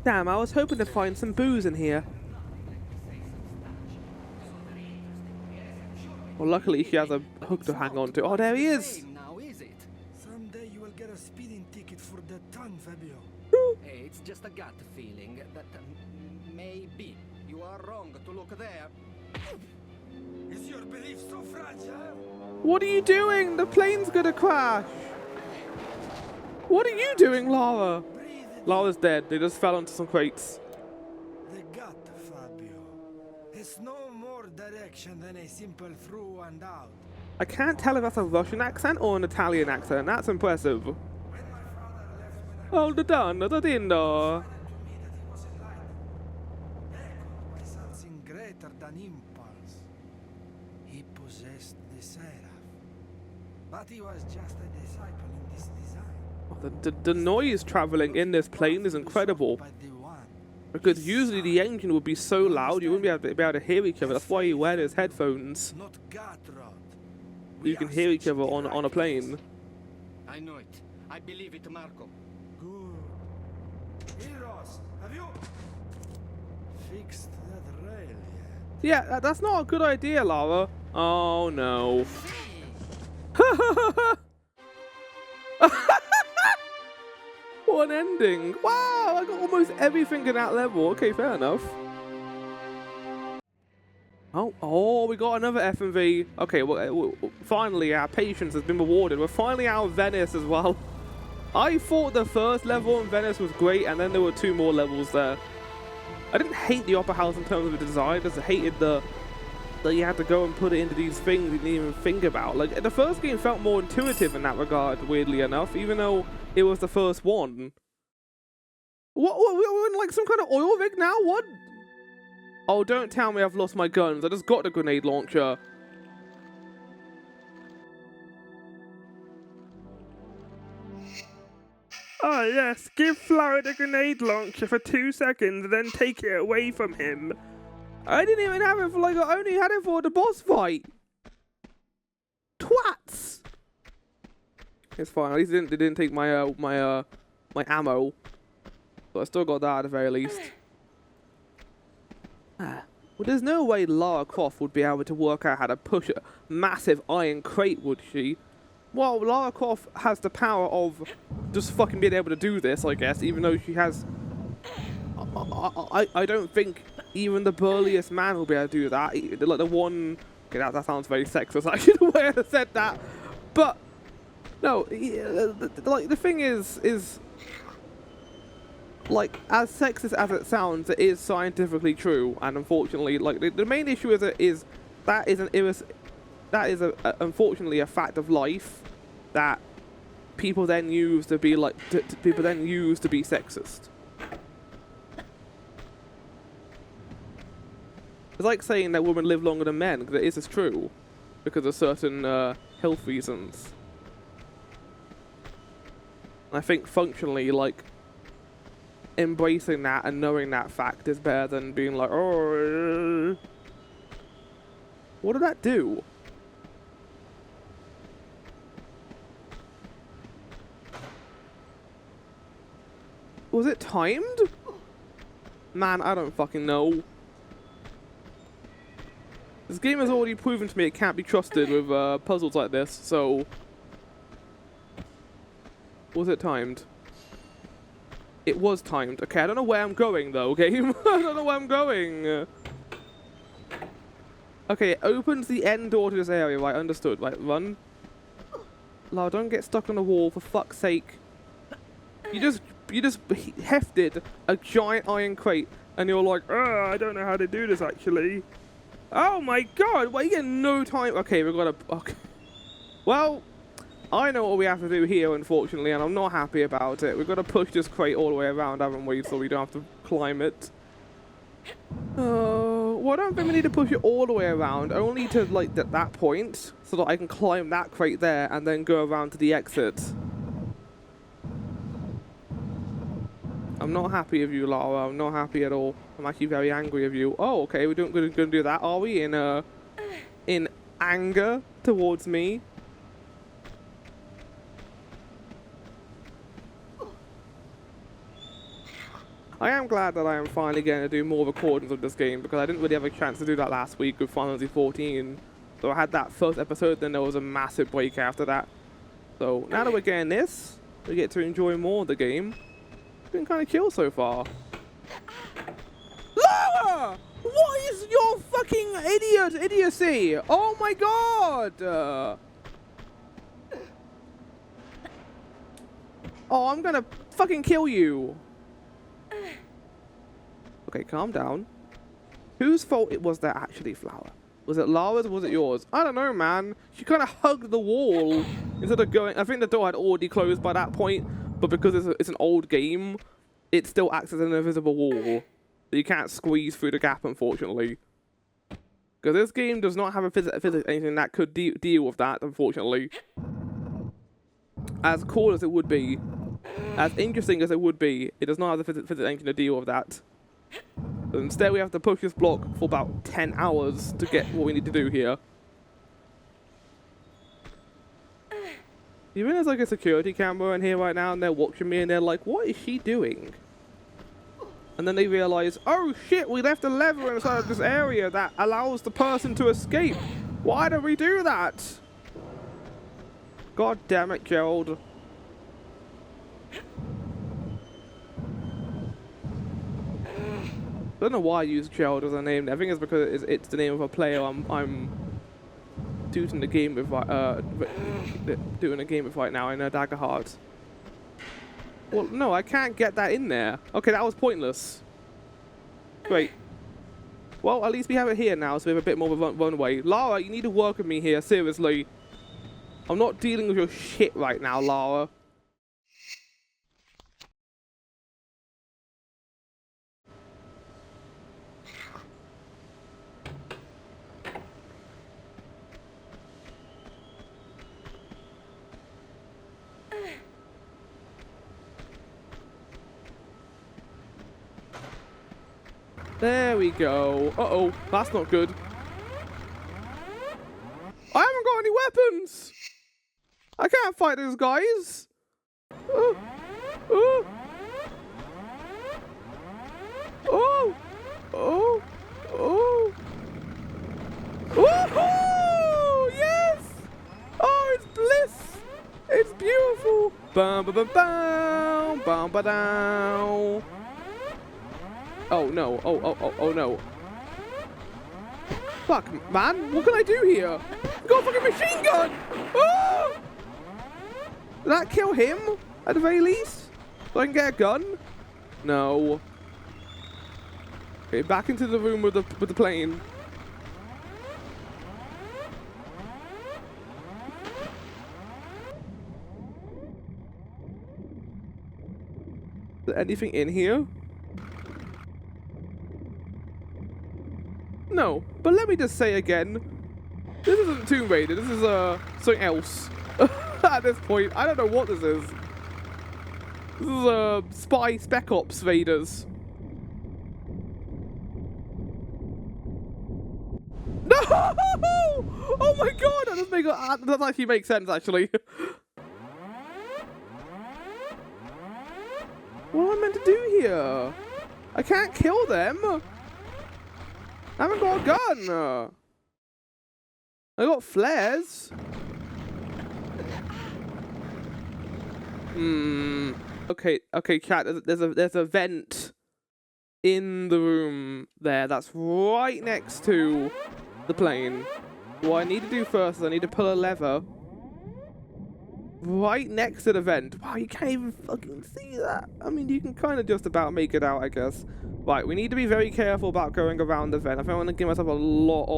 Damn, I was hoping to find some booze in here. Well, luckily she has a hook to hang on to. Oh, there he is! Now, is it? Someday you will get a speeding ticket for that ton, Fabio. Hey, it's just a gut feeling that maybe you are wrong to look there. Is your belief so fragile? What are you doing? The plane's gonna crash! What are you doing, Lara? Lara's dead. They just fell onto some crates. The gut, Fabio. It's no more direction than a simple through and out. I can't tell if that's a Russian accent or an Italian accent. That's impressive. When my father left Oh, the done, the dindo. to me that he was enlightened, echoed by something greater than impulse. He possessed the seraph. But he was just a disciple in this design. The noise traveling in this plane is incredible. By the one. Because usually the engine would be so loud you wouldn't be able to hear each other. That's why you wear those headphones. Not gut rot. You can hear each other on a plane. I know it. I believe it, Marco. Good. Heroes, have you fixed that rail yet? Yeah, that's not a good idea, Lara. Oh no. What an ending. Wow, I got almost everything in that level. Okay, fair enough. Oh, we got another F&V. Okay, well, finally our patience has been rewarded. We're finally out of Venice as well. I thought the first level in Venice was great, and then there were 2 more levels there. I didn't hate the Opera House in terms of the design, I just hated that you had to go and put it into these things you didn't even think about. Like, the first game felt more intuitive in that regard, weirdly enough, even though it was the first one. What we're in like some kind of oil rig now? What? Oh, don't tell me I've lost my guns. I just got the grenade launcher. Oh, yes. Give Flower the grenade launcher for 2 seconds and then take it away from him. I didn't even have it for, like, I only had it for the boss fight. Twats! It's fine. At least they didn't take my, my ammo. So I still got that at the very least. Well, there's no way Lara Croft would be able to work out how to push a massive iron crate, would she? Well, Lara Croft has the power of just fucking being able to do this, I guess, even though she has... I don't think even the burliest man will be able to do that. Like the one... Okay, that sounds very sexist, actually, the way I said that. But, no, like, the thing is... Like, as sexist as it sounds, it is scientifically true, and unfortunately, like, the main issue is that is unfortunately a fact of life that people then use to be like people then use to be sexist. It's like saying that women live longer than men, because it is true, because of certain health reasons. And I think functionally, like, embracing that and knowing that fact is better than being like, oh, what did that do? Was it timed? Man, I don't fucking know. This game has already proven to me it can't be trusted with puzzles like this, so... Was it timed? It was timed. Okay, I don't know where I'm going, though, game. I don't know where I'm going. Okay, it opens the end door to this area, right? Understood. Right, run. Lara, don't get stuck on the wall, for fuck's sake. You just hefted a giant iron crate, and you're like, I don't know how to do this, actually. Oh my god, well, you get no time. Okay, we've got to... Okay. Well... I know what we have to do here, unfortunately, and I'm not happy about it. We've got to push this crate all the way around, haven't we, so we don't have to climb it. Well, I don't think we need to push it all the way around, only to, like, that point, so that I can climb that crate there and then go around to the exit. I'm not happy with you, Lara. I'm not happy at all. I'm actually very angry with you. Oh, okay, we're going to do that, are we? In anger towards me? I am glad that I am finally going to do more recordings of this game, because I didn't really have a chance to do that last week with Final Fantasy 14. So I had that first episode, then there was a massive break after that. So now that we're getting this, we get to enjoy more of the game. It's been kind of chill so far. Lara! What is your fucking idiocy? Oh my god! Oh, I'm gonna fucking kill you. Okay, calm down. Whose fault it was that actually, Flower? Was it Lara's or was it yours? I don't know, man. She kind of hugged the wall instead of going... I think the door had already closed by that point, but because it's an old game, it still acts as an invisible wall. You can't squeeze through the gap, unfortunately. Because this game does not have a physics anything that could deal with that, unfortunately. As cool as it would be, as interesting as it would be, it does not have the physics engine to deal with that. So instead, we have to push this block for about 10 hours to get what we need to do here. Even there's like a security camera in here right now, and they're watching me, and they're like, what is she doing? And then they realize, oh shit, we left a lever inside of this area that allows the person to escape. Why did we do that? God damn it, Gerald. I don't know why I use Gerald as a name. I think it's because it's the name of a player I'm doing the game with right now in Dagger Heart. Well, no, I can't get that in there. Okay, that was pointless. Great. Well, at least we have it here now, so we have a bit more of a runway. Lara, you need to work with me here, seriously. I'm not dealing with your shit right now, Lara. There we go. Uh-oh, that's not good. I haven't got any weapons. I can't fight those guys. Oh, oh, oh, oh, oh, oh, yes! Oh, it's bliss. It's beautiful. Bum ba ba bum bum ba down. Oh no! Oh no! Fuck, man! What can I do here? I got a fucking machine gun! Oh! Did that kill him at the very least? So I can get a gun? No. Okay, back into the room with the plane. Is there anything in here? No, but let me just say again, this isn't Tomb Raider, this is something else. At this point, I don't know what this is. This is Spy Spec Ops Vaders. No! Oh my god, that does actually make sense actually. What am I meant to do here? I can't kill them. I haven't got a gun. I got flares. Okay, chat. There's a vent in the room there. That's right next to the plane. What I need to do first is I need to pull a lever right next to the vent. Wow, you can't even fucking see that. I mean, you can kind of just about make it out, I guess. Right, we need to be very careful about going around the vent. I think I want to give myself a lot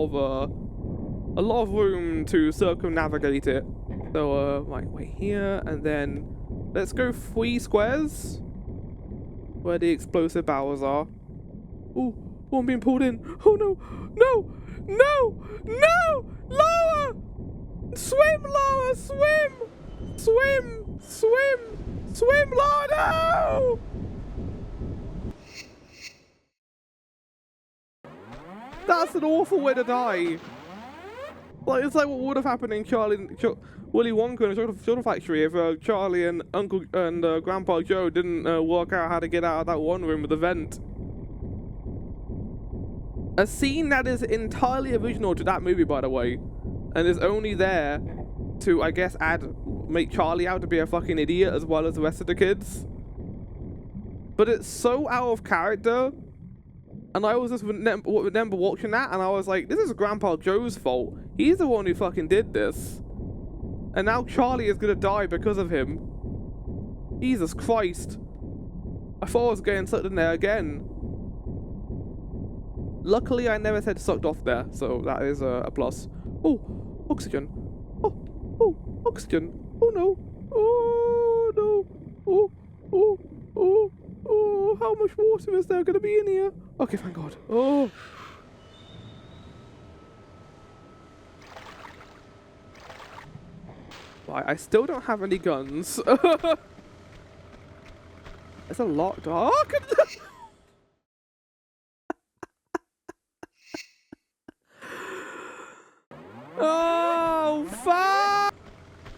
of room to circumnavigate it. So, right, wait here, and then let's go 3 squares where the explosive barrels are. Oh, I'm being pulled in. Oh no, no, no, no, Lara! Swim, Lara, swim! Swim! Swim! Swim, Lara, no! That's an awful way to die. Like, it's like what would have happened in Willy Wonka in the Chocolate Factory if Charlie and Uncle and Grandpa Joe didn't work out how to get out of that one room with the vent. A scene that is entirely original to that movie, by the way, and is only there to, I guess, make Charlie out to be a fucking idiot as well as the rest of the kids. But it's so out of character. And I was just remember watching that, and I was like, this is Grandpa Joe's fault. He's the one who fucking did this. And now Charlie is gonna die because of him. Jesus Christ. I thought I was getting sucked in there again. Luckily, I never said sucked off there, so that is a plus. Oh, oxygen. Oh, oxygen. Oh no. Oh no. Oh, how much water is there gonna be in here? Okay, thank God. Oh. Right, I still don't have any guns. It's a locked. Oh, oh, fuck!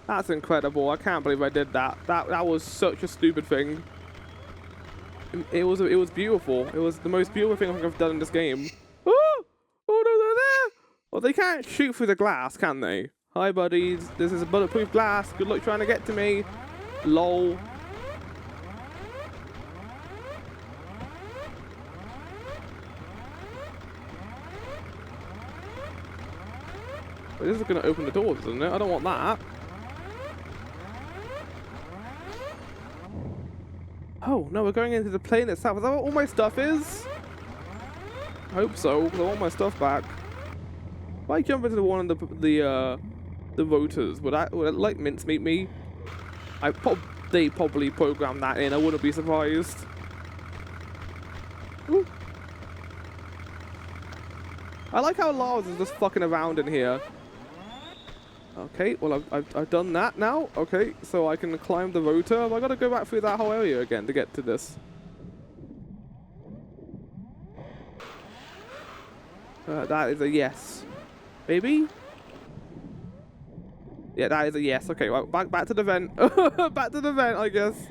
That's incredible. I can't believe I did that. That was such a stupid thing. It was beautiful. It was the most beautiful thing I think I've done in this game. Oh no, they're there. Well, they can't shoot through the glass, can they? Hi, buddies. This is a bulletproof glass. Good luck trying to get to me. Lol. Well, this is going to open the doors, isn't it? I don't want that. Oh, no, we're going into the plane itself. Is that what all my stuff is? I hope so, because I want my stuff back. If I jump into one of the rotors, would it like mincemeat me? They probably programmed that in. I wouldn't be surprised. Ooh. I like how Lars is just fucking around in here. Okay, well, I've done that now. Okay, so I can climb the rotor. Have I got to go back through that whole area again to get to this? That is a yes. Maybe? Yeah, that is a yes. Okay, well, back to the vent. Back to the vent, I guess.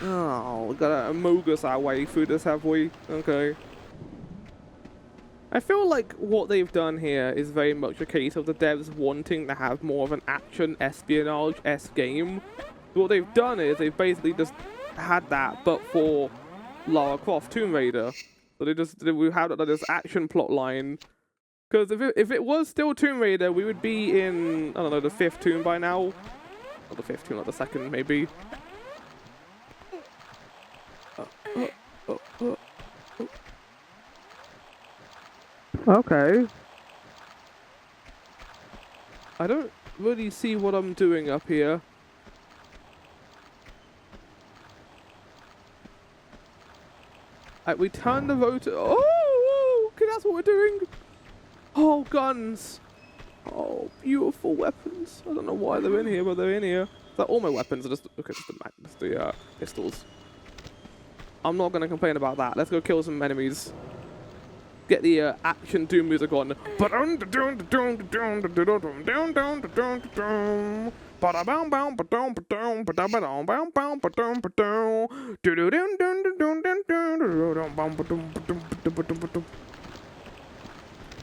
Oh, we gotta mogus our way through this, have we? Okay. I feel like what they've done here is very much a case of the devs wanting to have more of an action espionage-esque game. What they've done is they've basically just had that, but for Lara Croft Tomb Raider. So we had this action plot line. Because if it was still Tomb Raider, we would be in, I don't know, the 5th tomb by now. Not the 5th tomb, not the 2nd, maybe. Okay. I don't really see what I'm doing up here. We turn the rotor. Oh, okay, that's what we're doing. Oh, guns. Oh, beautiful weapons. I don't know why they're in here, but they're in here. Like, all my weapons are just, okay, just the pistols. I'm not gonna complain about that. Let's go kill some enemies. Get the action doom music on.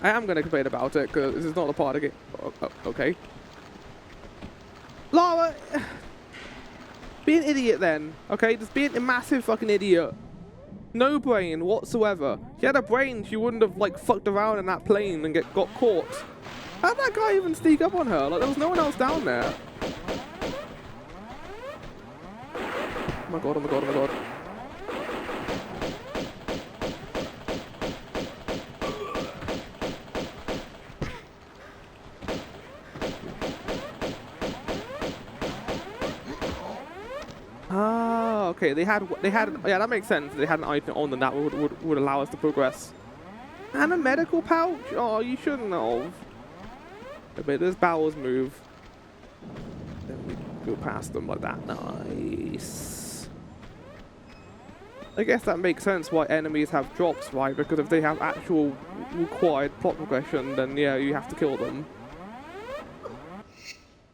I am gonna complain about it because this is not a part of it. Okay. Lara, be an idiot then. Okay, just be a massive fucking idiot. No brain whatsoever. If she had a brain, she wouldn't have like fucked around in that plane and got caught. How'd that guy even sneak up on her? Like there was no one else down there. Oh my god! Oh my god! Oh my god! Ah, okay. They had. Yeah, that makes sense. They had an item on them that would allow us to progress. And a medical pouch. Oh, you shouldn't have. Okay, those bowels move. Then we go past them like that. Nice. I guess that makes sense why enemies have drops, right? Because if they have actual required plot progression, then yeah, you have to kill them.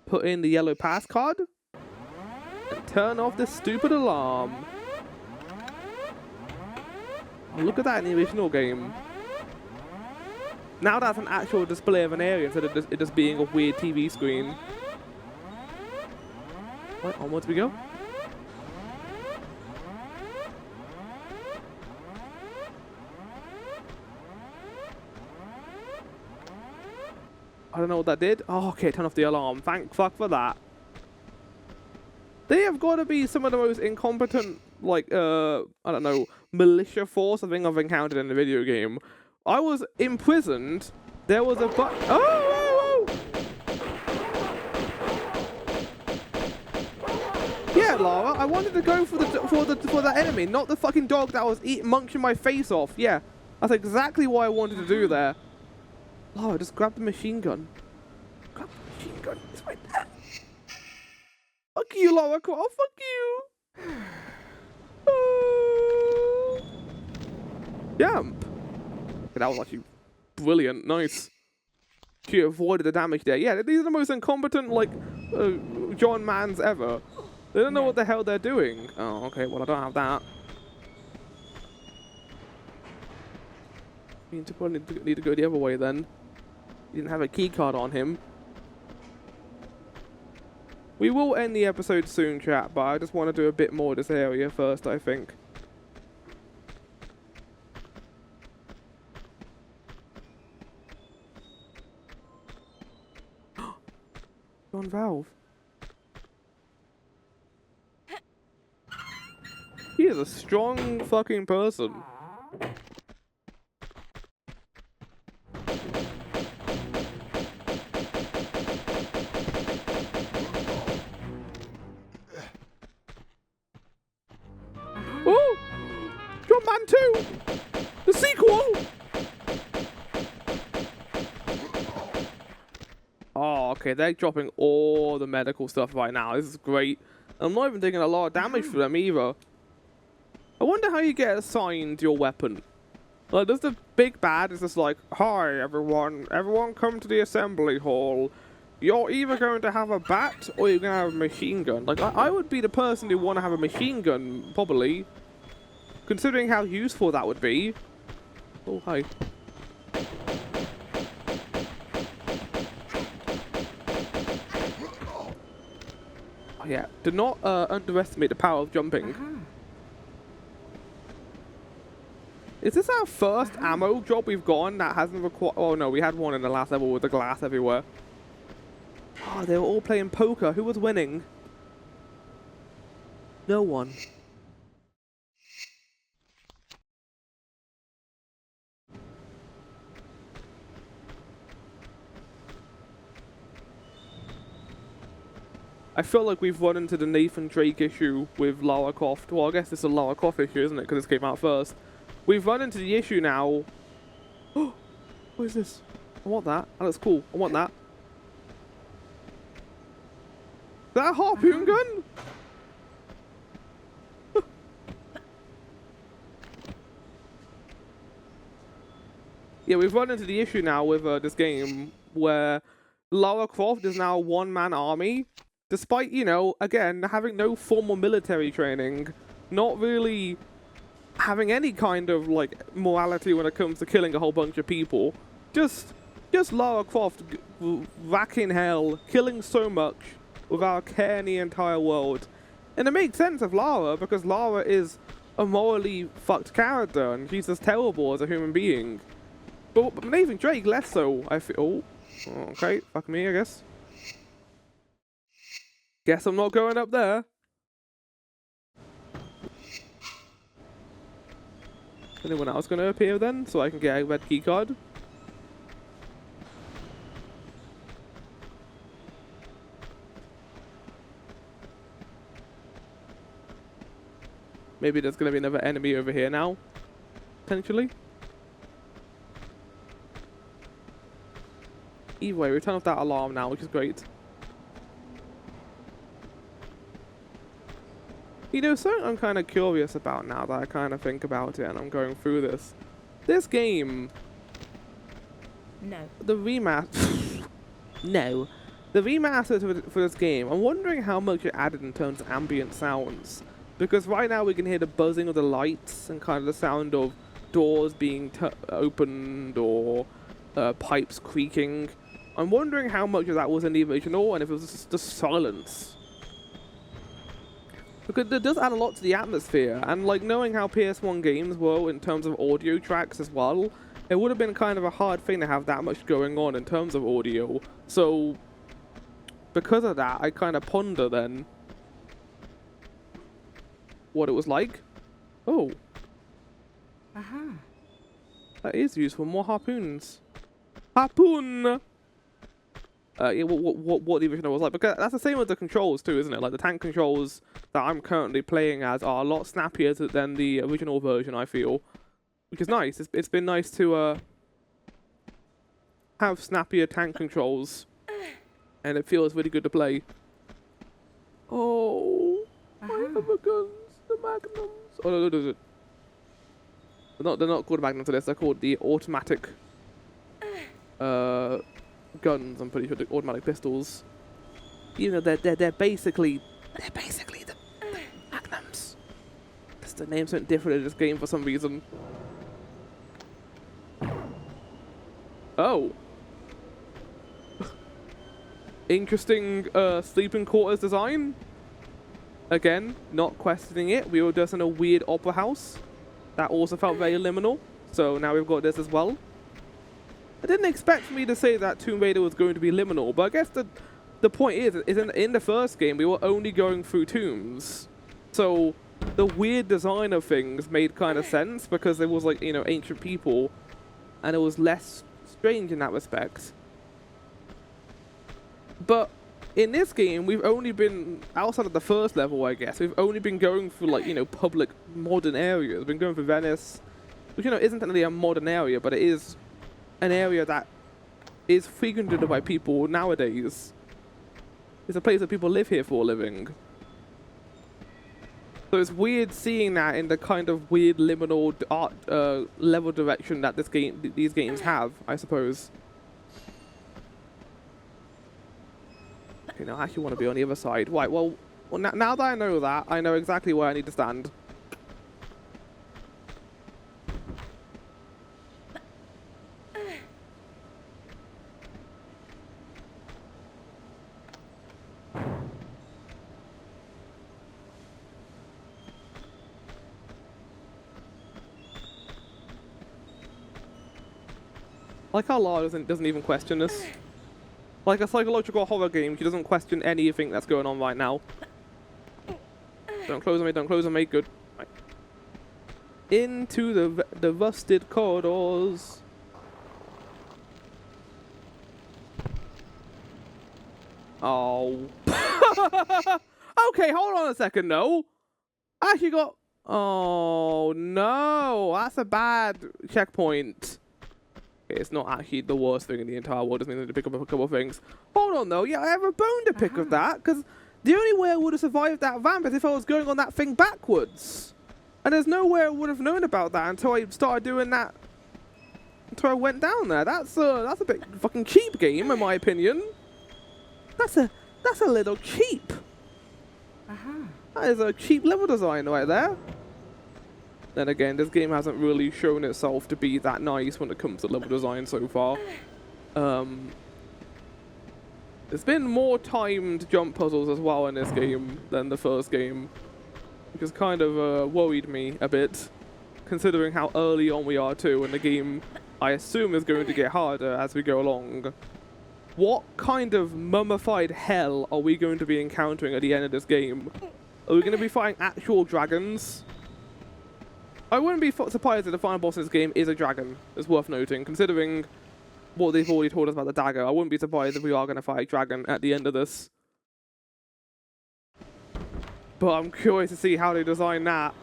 Put in the yellow pass card. And turn off this stupid alarm. Oh, look at that in the original game. Now that's an actual display of an area instead of it just being a weird TV screen. Right, onwards we go. I don't know what that did. Oh, okay, turn off the alarm. Thank fuck for that. They have got to be some of the most incompetent, like, I don't know, militia force I think I've encountered in a video game. I was imprisoned. There was a oh! Yeah, Lara, I wanted to go for the enemy, not the fucking dog that was munching my face off. Yeah, that's exactly what I wanted to do there. Lara, just grab the machine gun. Grab the machine gun. It's right there. Fuck you, Lara Croft. Fuck you. Jump. Okay, that was actually brilliant. Nice. She avoided the damage there. Yeah, these are the most incompetent, like, John Mans ever. They don't know what the hell they're doing. Oh, okay. Well, I don't have that. I mean, to probably need to go the other way then. He didn't have a key card on him. We will end the episode soon, chat, but I just want to do a bit more of this area first, I think. On Valve. He is a strong fucking person. Oh! John Man 2! The sequel! Oh, okay, they're dropping all the medical stuff right now. This is great. I'm not even taking a lot of damage for them either. I wonder how you get assigned your weapon. Like, does the big bad is just like, hi everyone, everyone come to the assembly hall. You're either going to have a bat or you're going to have a machine gun. Like, I would be the person who want to have a machine gun, probably. Considering how useful that would be. Oh, hi. Oh, yeah, do not underestimate the power of jumping. Is this our first ammo job we've gone that hasn't required... Oh no, we had one in the last level with the glass everywhere. Oh, they were all playing poker. Who was winning? No one. I feel like we've run into the Nathan Drake issue with Lara Croft. Well, I guess it's a Lara Croft issue, isn't it? Because this came out first. We've run into the issue now. Oh, what is this? I want that. That looks cool. I want that. Is that a harpoon gun? Yeah, we've run into the issue now with this game where Lara Croft is now a one-man army. Despite, you know, again, having no formal military training, not really having any kind of, like, morality when it comes to killing a whole bunch of people. Just Lara Croft racking hell, killing so much without a care in the entire world. And it makes sense of Lara, because Lara is a morally fucked character, and she's as terrible as a human being. But Nathan Drake, less so, I feel. Oh, okay, fuck me, I guess. Guess I'm not going up there. Anyone else going to appear then, so I can get a red key card? Maybe there's going to be another enemy over here now, potentially. Either way, we turn off that alarm now, which is great. You know, something I'm kind of curious about now that I kind of think about it and I'm going through this. This game... No. The remaster... no. The remaster for this game, I'm wondering how much it added in terms of ambient sounds. Because right now we can hear the buzzing of the lights and kind of the sound of doors being opened or pipes creaking. I'm wondering how much of that was in the original and if it was just silence. Because it does add a lot to the atmosphere, and like knowing how PS1 games were in terms of audio tracks as well, it would have been kind of a hard thing to have that much going on in terms of audio. So, because of that, I kind of ponder then what it was like. Oh. That is useful. More harpoons. Harpoon! Yeah, what the original was like. Because that's the same with the controls too, isn't it? Like the tank controls that I'm currently playing as are a lot snappier than the original version, I feel. Which is nice. It's been nice to have snappier tank controls. And it feels really good to play. Oh, my other guns, the magnums. Oh no, no, no. They're not called magnums to this, they're called the automatic guns, I'm pretty sure, the automatic pistols. You know, they're basically the magnums. Just the name's something different in this game for some reason. Oh. Interesting sleeping quarters design. Again, not questioning it. We were just in a weird opera house. That also felt very liminal. So now we've got this as well. I didn't expect me to say that Tomb Raider was going to be liminal, but I guess the point is in the first game we were only going through tombs. So the weird design of things made kind of sense because there was like, you know, ancient people and it was less strange in that respect. But in this game, we've only been, outside of the first level, I guess, we've only been going through, like, you know, public modern areas. We've been going through Venice, which, you know, isn't technically a modern area, but it is an area that is frequented by people nowadays. It's a place that people live here for a living. So it's weird seeing that in the kind of weird liminal art level direction that these games have, I suppose. Okay, now I actually want to be on the other side. Right, well now that I know that, I know exactly where I need to stand. Like how Lara doesn't even question this. Like a psychological horror game, she doesn't question anything that's going on right now. Don't close on me, don't close on me, good. Right. Into the rusted corridors. Oh. Okay, hold on a second, no. I actually got... Oh, no. That's a bad checkpoint. It's not actually the worst thing in the entire world. It means I need to pick up a couple of things. Hold on, though. Yeah, I have a bone to pick with that, because the only way I would have survived that ramp is if I was going on that thing backwards. And there's no way I would have known about that until I started doing that. Until I went down there. That's a bit fucking cheap game, in my opinion. That's a little cheap. That is a cheap level design right there. Then again, this game hasn't really shown itself to be that nice when it comes to level design so far. There's been more timed jump puzzles as well in this game than the first game, which has kind of worried me a bit, considering how early on we are too, and the game, I assume, is going to get harder as we go along. What kind of mummified hell are we going to be encountering at the end of this game? Are we going to be fighting actual dragons? I wouldn't be surprised if the final boss in this game is a dragon. It's worth noting, considering what they've already told us about the dagger. I wouldn't be surprised if we are going to fight a dragon at the end of this. But I'm curious to see how they design that.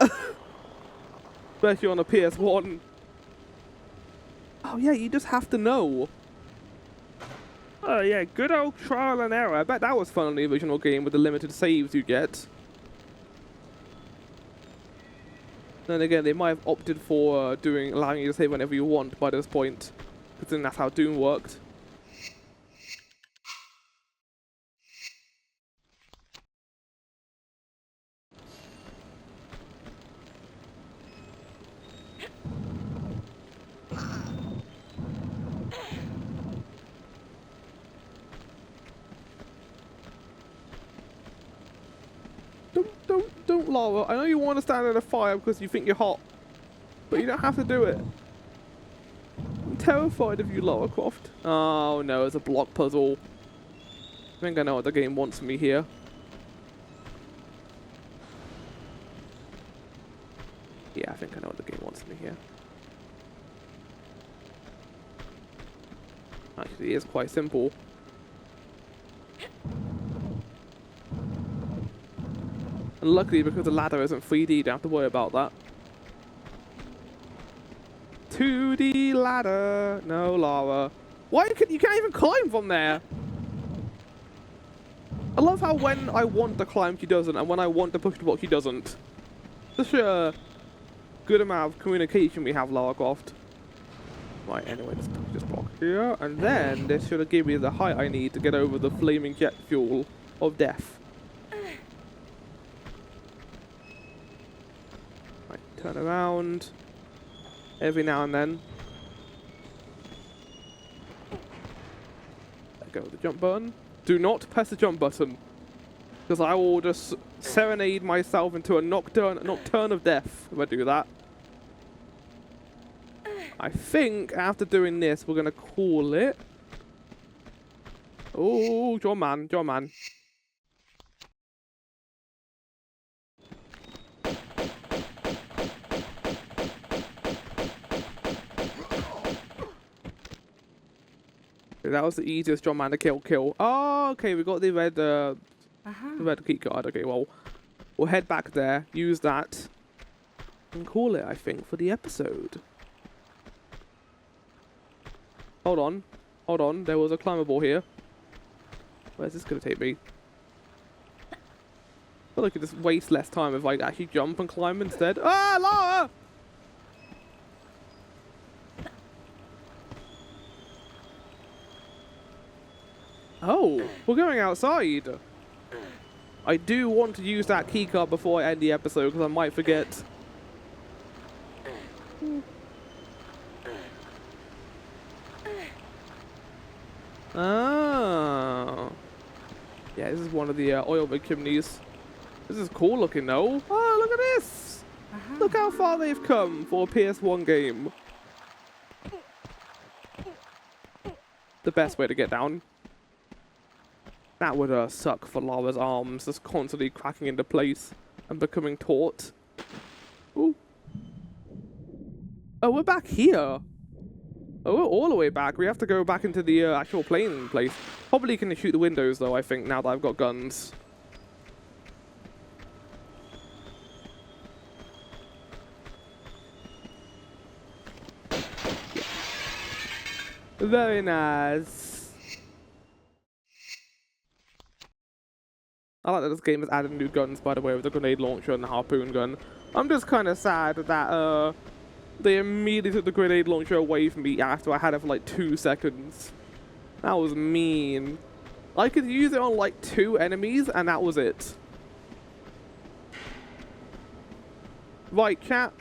Especially on a PS1. Oh yeah, you just have to know. Oh yeah, good old trial and error. I bet that was fun on the original game with the limited saves you get. Then again, they might have opted for allowing you to save whenever you want by this point, because then that's how Doom worked. Don't, Lara. I know you want to stand in a fire because you think you're hot, but you don't have to do it. I'm terrified of you, Lara Croft. Oh no, it's a block puzzle. I think I know what the game wants me here. Yeah, I think I know what the game wants me here. Actually, it is quite simple. And luckily, because the ladder isn't 3D, you don't have to worry about that. 2D ladder. No, Lara. Why you can't even climb from there? I love how when I want to climb, she doesn't, and when I want to push the block, she doesn't. Such a good amount of communication we have, Lara Croft. Right, anyway, let's push this block here, and then this should have given me the height I need to get over the flaming jet fuel of death. Right, turn around. Every now and then. Let go of the jump button. Do not press the jump button, because I will just serenade myself into a nocturne of death if I do that. I think after doing this, we're gonna call it. Oh, John man, John man. That was the easiest John man to kill. Oh, okay, we got the red key card. Okay, well, we'll head back there, use that, and call it, I think, for the episode. Hold on, there was a climbable here. Where's this gonna take me? feel like I could just waste less time if I actually jump and climb instead. Ah, Lara! Oh, we're going outside. I do want to use that keycard before I end the episode because I might forget. Oh. Yeah, this is one of the oil rig chimneys. This is cool looking though. Oh, look at this! Look how far they've come for a PS1 game. The best way to get down. That would suck for Lara's arms, just constantly cracking into place and becoming taut. Ooh. Oh, we're back here. Oh, we're all the way back. We have to go back into the actual plane place. Probably can shoot the windows though, I think, now that I've got guns. Very nice. I like that this game has added new guns, by the way, with the grenade launcher and the harpoon gun. I'm just kind of sad that they immediately took the grenade launcher away from me after I had it for like 2 seconds. That was mean. I could use it on like 2 enemies and that was it. Right, chat.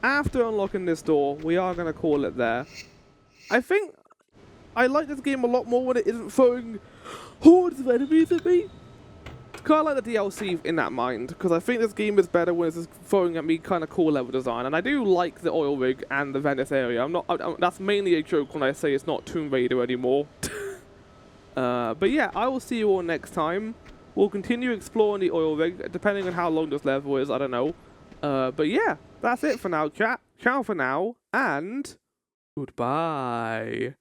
After unlocking this door, we are going to call it there. I think I like this game a lot more when it isn't throwing hordes of enemies at me. It's kind of like the DLC in that mind, because I think this game is better when it's just throwing at me kind of cool level design. And I do like the oil rig and the Venice area. That's mainly a joke when I say it's not Tomb Raider anymore. But yeah, I will see you all next time. We'll continue exploring the oil rig, depending on how long this level is, I don't know. But yeah, that's it for now, chat. Ciao for now, and goodbye.